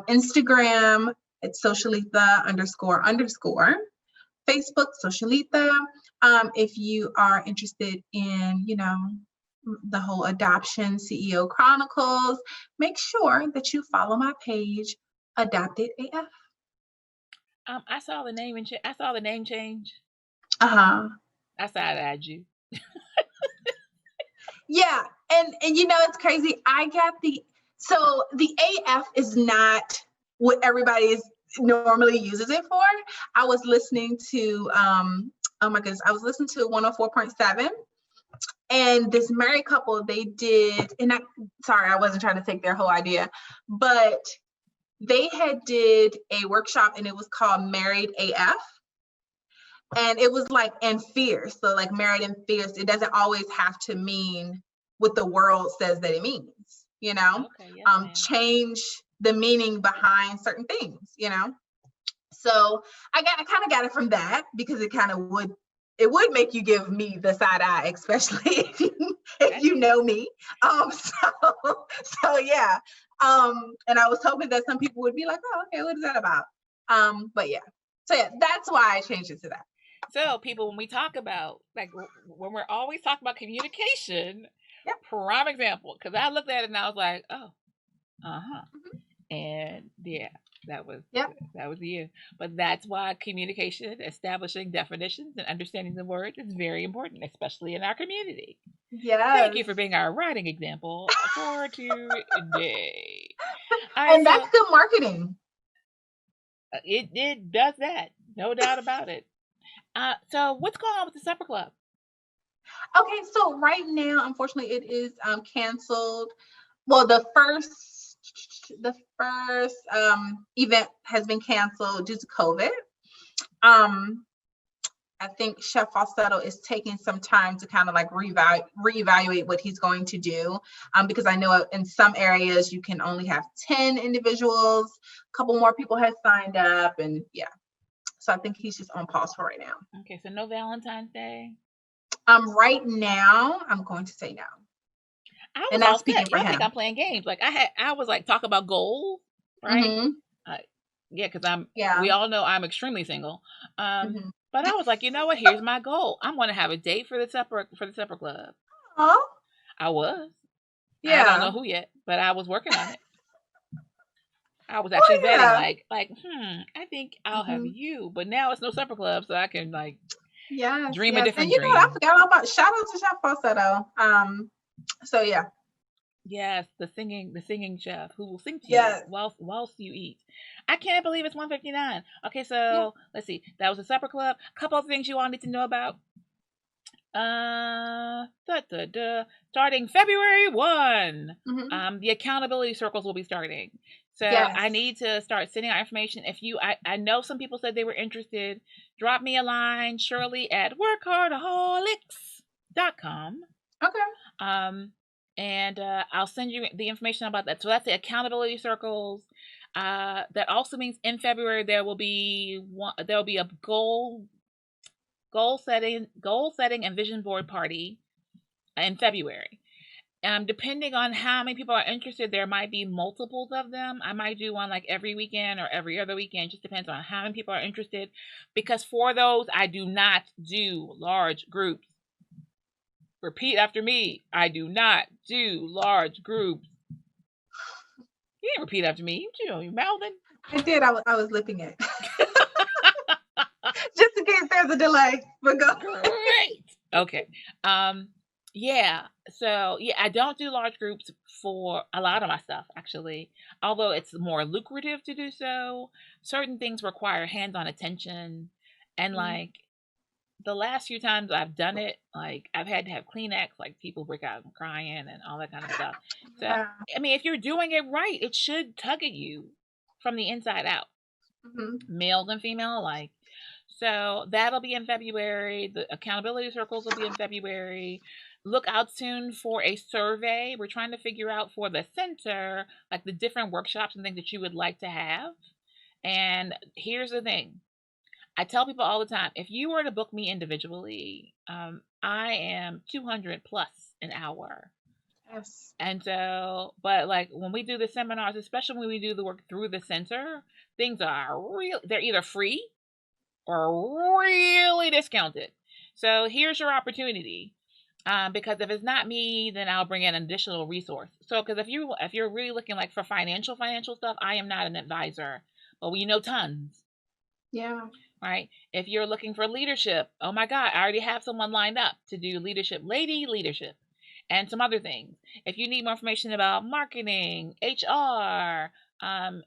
Speaker 2: Instagram. It's socialitha__. Facebook, Socialitha. If you are interested in, the whole adoption CEO Chronicles, make sure that you follow my page, Adopted AF.
Speaker 1: I saw the name and I saw the name change.
Speaker 2: Uh-huh.
Speaker 1: I side-eyed you.
Speaker 2: Yeah, and it's crazy. I got the AF is not what everybody normally uses it for. I was listening to oh my goodness, I was listening to 104.7, and this married couple, they did, and I wasn't trying to take their whole idea, but they did a workshop and it was called Married AF. And it was like, and fierce. So like married and fierce, it doesn't always have to mean what the world says that it means,
Speaker 1: Okay, yes,
Speaker 2: change the meaning behind certain things, So I kind of got it from that, because it kind of would make you give me the side eye, especially if you know me. So yeah. And I was hoping that some people would be like, oh, okay, what is that about? But yeah. So yeah, that's why I changed it to that.
Speaker 1: So people, when we talk about, like, when we're always talking about communication, prime example, because I looked at it and I was like, oh, and yeah, that was you. But that's why communication, establishing definitions and understanding the words is very important, especially in our community.
Speaker 2: Yeah.
Speaker 1: Thank you for being our writing example for today.
Speaker 2: And that's good marketing.
Speaker 1: It does that, no doubt about it. So what's going on with the supper club?
Speaker 2: Okay, so right now, unfortunately, it is canceled. Well, the first event has been canceled due to COVID. I think Chef Falsetto is taking some time to kind of like reevaluate what he's going to do, because I know in some areas you can only have 10 individuals. A couple more people have signed up, and yeah. So I think he's just on pause for right now.
Speaker 1: Okay, so no Valentine's Day?
Speaker 2: Right now, I'm going to say no.
Speaker 1: I was all set. Y'all think I'm playing games? Like I was like talk about goals, right? Mm-hmm. Yeah, because we all know I'm extremely single. But I was like, you know what? Here's my goal. I'm going to have a date for the supper club.
Speaker 2: Oh,
Speaker 1: I was. Yeah. I don't know who yet, but I was working on it. I was actually vetting, like, I think I'll have you, but now it's no supper club, so I can like dream a different dream.
Speaker 2: I forgot all about, shout out to Chef Falsetto. So yeah.
Speaker 1: Yes, the singing chef who will sing to you whilst you eat. I can't believe it's 1:59. Okay, so let's see. That was a supper club. A couple of things you all need to know about. Starting February 1. The accountability circles will be starting. So I need to start sending out information. If I know some people said they were interested, drop me a line, Shirley at WorkHARDaholics.com.
Speaker 2: Okay.
Speaker 1: And I'll send you the information about that. So that's the accountability circles. That also means in February there will be a goal setting and vision board party in February. Depending on how many people are interested, there might be multiples of them. I might do one like every weekend or every other weekend. Just depends on how many people are interested. Because for those, I do not do large groups. Repeat after me. I do not do large groups. You didn't repeat after me. You mouthing.
Speaker 2: I did. I was lipping it. Just in case there's a delay. But go.
Speaker 1: Great. Okay. Yeah. So yeah, I don't do large groups for a lot of my stuff, actually. Although it's more lucrative to do so. Certain things require hands-on attention, and like the last few times I've done it, like I've had to have Kleenex, like people break out and crying and all that kind of stuff. So I mean, if you're doing it right, it should tug at you from the inside out. Males and female alike. So that'll be in February. The accountability circles will be in February. Look out soon for a survey. We're trying to figure out for the center, like the different workshops and things that you would like to have. And here's the thing. I tell people all the time, if you were to book me individually, I am 200 plus an hour.
Speaker 2: Yes.
Speaker 1: And so, but like when we do the seminars, especially when we do the work through the center, things are they're either free or really discounted. So here's your opportunity. Because if it's not me, then I'll bring in an additional resource. So, because if you're really looking like for financial stuff, I am not an advisor, but we know tons.
Speaker 2: Yeah.
Speaker 1: Right. If you're looking for leadership, oh my God, I already have someone lined up to do leadership, and some other things. If you need more information about marketing, HR,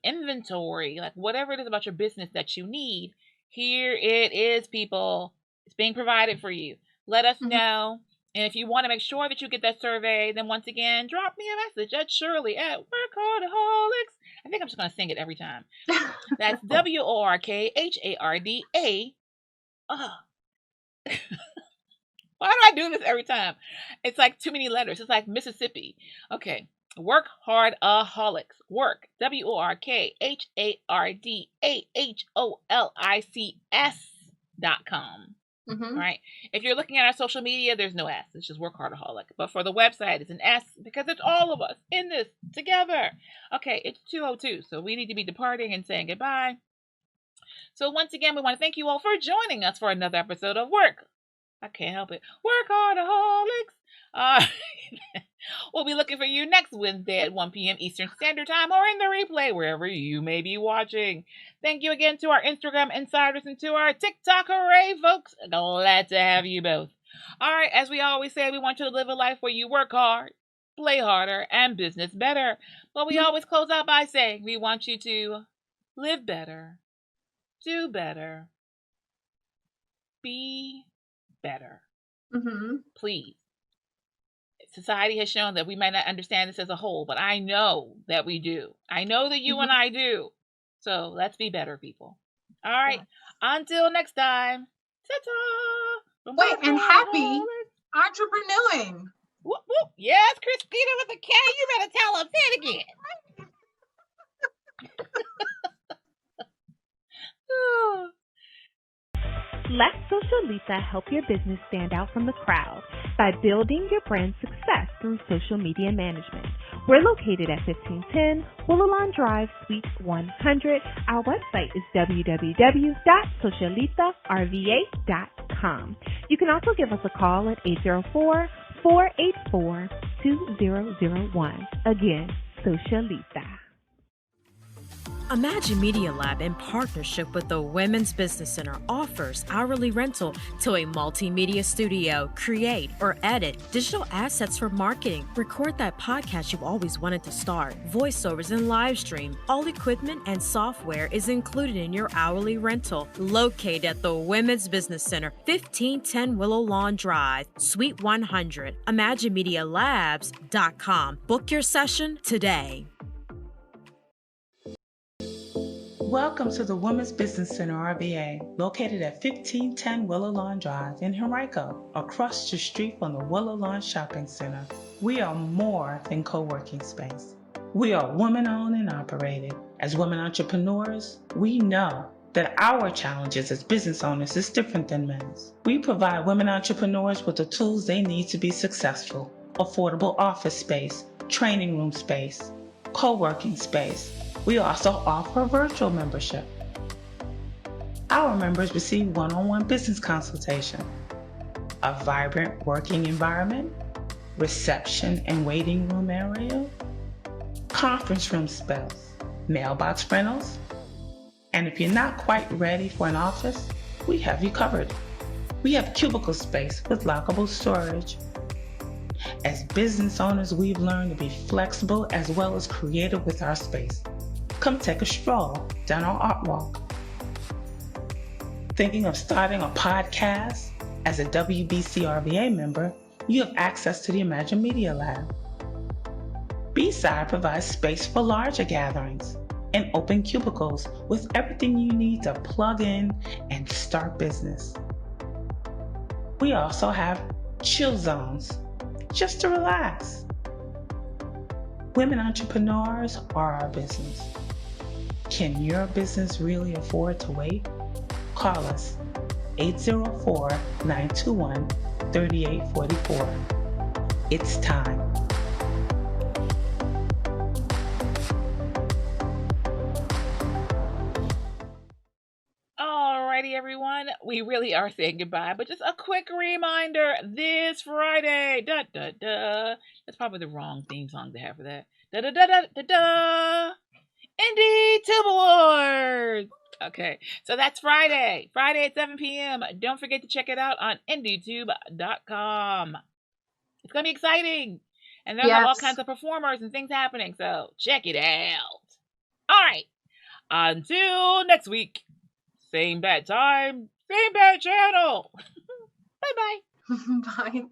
Speaker 1: inventory, like whatever it is about your business that you need, here it is, people. It's being provided for you. Let us know. And if you want to make sure that you get that survey, then once again, drop me a message at Shirley at WorkHARDAholics. I think I'm just going to sing it every time. That's WorkHARDA. Why do I do this every time? It's like too many letters. It's like Mississippi. Okay. WorkHARDAholics. Work. WorkHARDAholics.com. Right. If you're looking at our social media, there's no S. It's just WorkHARDAholic. But for the website, it's an S because it's all of us in this together. Okay, it's 2:02, so we need to be departing and saying goodbye. So once again, we want to thank you all for joining us for another episode of Work. I can't help it. WorkHARDAholics. We'll be looking for you next Wednesday at 1 p.m. Eastern Standard Time or in the replay wherever you may be watching. Thank you again to our Instagram insiders and to our TikTok array folks. Glad to have you both. All right, as we always say, we want you to live a life where you work hard, play harder, and business better. But we always close out by saying we want you to live better, do better, be better. Please. Society has shown that we might not understand this as a whole, but I know that we do. I know that you and I do. So let's be better, people. All right. Until next time. Ta-ta!
Speaker 2: Wait, and happy entrepreneuring.
Speaker 1: Whoop, whoop. Yes, Christina with the K. You better tell them. Say it again.
Speaker 4: Let Socialita help your business stand out from the crowd by building your brand success through social media management. We're located at 1510 Willowlawn Drive, Suite 100. Our website is www.socialitarva.com. You can also give us a call at 804-484-2001. Again, Socialita.
Speaker 5: Imagine Media Lab, in partnership with the Women's Business Center, offers hourly rental to a multimedia studio. Create or edit digital assets for marketing. Record that podcast you've always wanted to start. Voiceovers and live stream. All equipment and software is included in your hourly rental. Located at the Women's Business Center, 1510 Willow Lawn Drive, Suite 100. ImagineMediaLabs.com. Book your session today.
Speaker 6: Welcome to the Women's Business Center RVA, located at 1510 Willow Lawn Drive in Henrico, across the street from the Willow Lawn Shopping Center. We are more than co-working space. We are women-owned and operated. As women entrepreneurs, we know that our challenges as business owners is different than men's. We provide women entrepreneurs with the tools they need to be successful: affordable office space, training room space, co-working space. We also offer virtual membership. Our members receive one-on-one business consultation, a vibrant working environment, reception and waiting room area, conference room space, mailbox rentals, and if you're not quite ready for an office, we have you covered. We have cubicle space with lockable storage. As business owners, we've learned to be flexible as well as creative with our space. Come take a stroll down our art walk. Thinking of starting a podcast? As a WBC-RVA member, you have access to the Imagine Media Lab. B-Side provides space for larger gatherings and open cubicles with everything you need to plug in and start business. We also have chill zones, just to relax. Women entrepreneurs are our business. Can your business really afford to wait? Call us 804-921-3844. It's time.
Speaker 1: Alrighty, everyone. We really are saying goodbye, but just a quick reminder: this Friday, That's probably the wrong theme song to have for that. Indie Tube Awards. Okay, so that's Friday at 7 p.m. Don't forget to check it out on IndieTube.com. It's gonna be exciting, and they'll have all kinds of performers and things happening. So check it out. All right. Until next week. Same bad time, same bad channel. Bye-bye.
Speaker 2: Bye.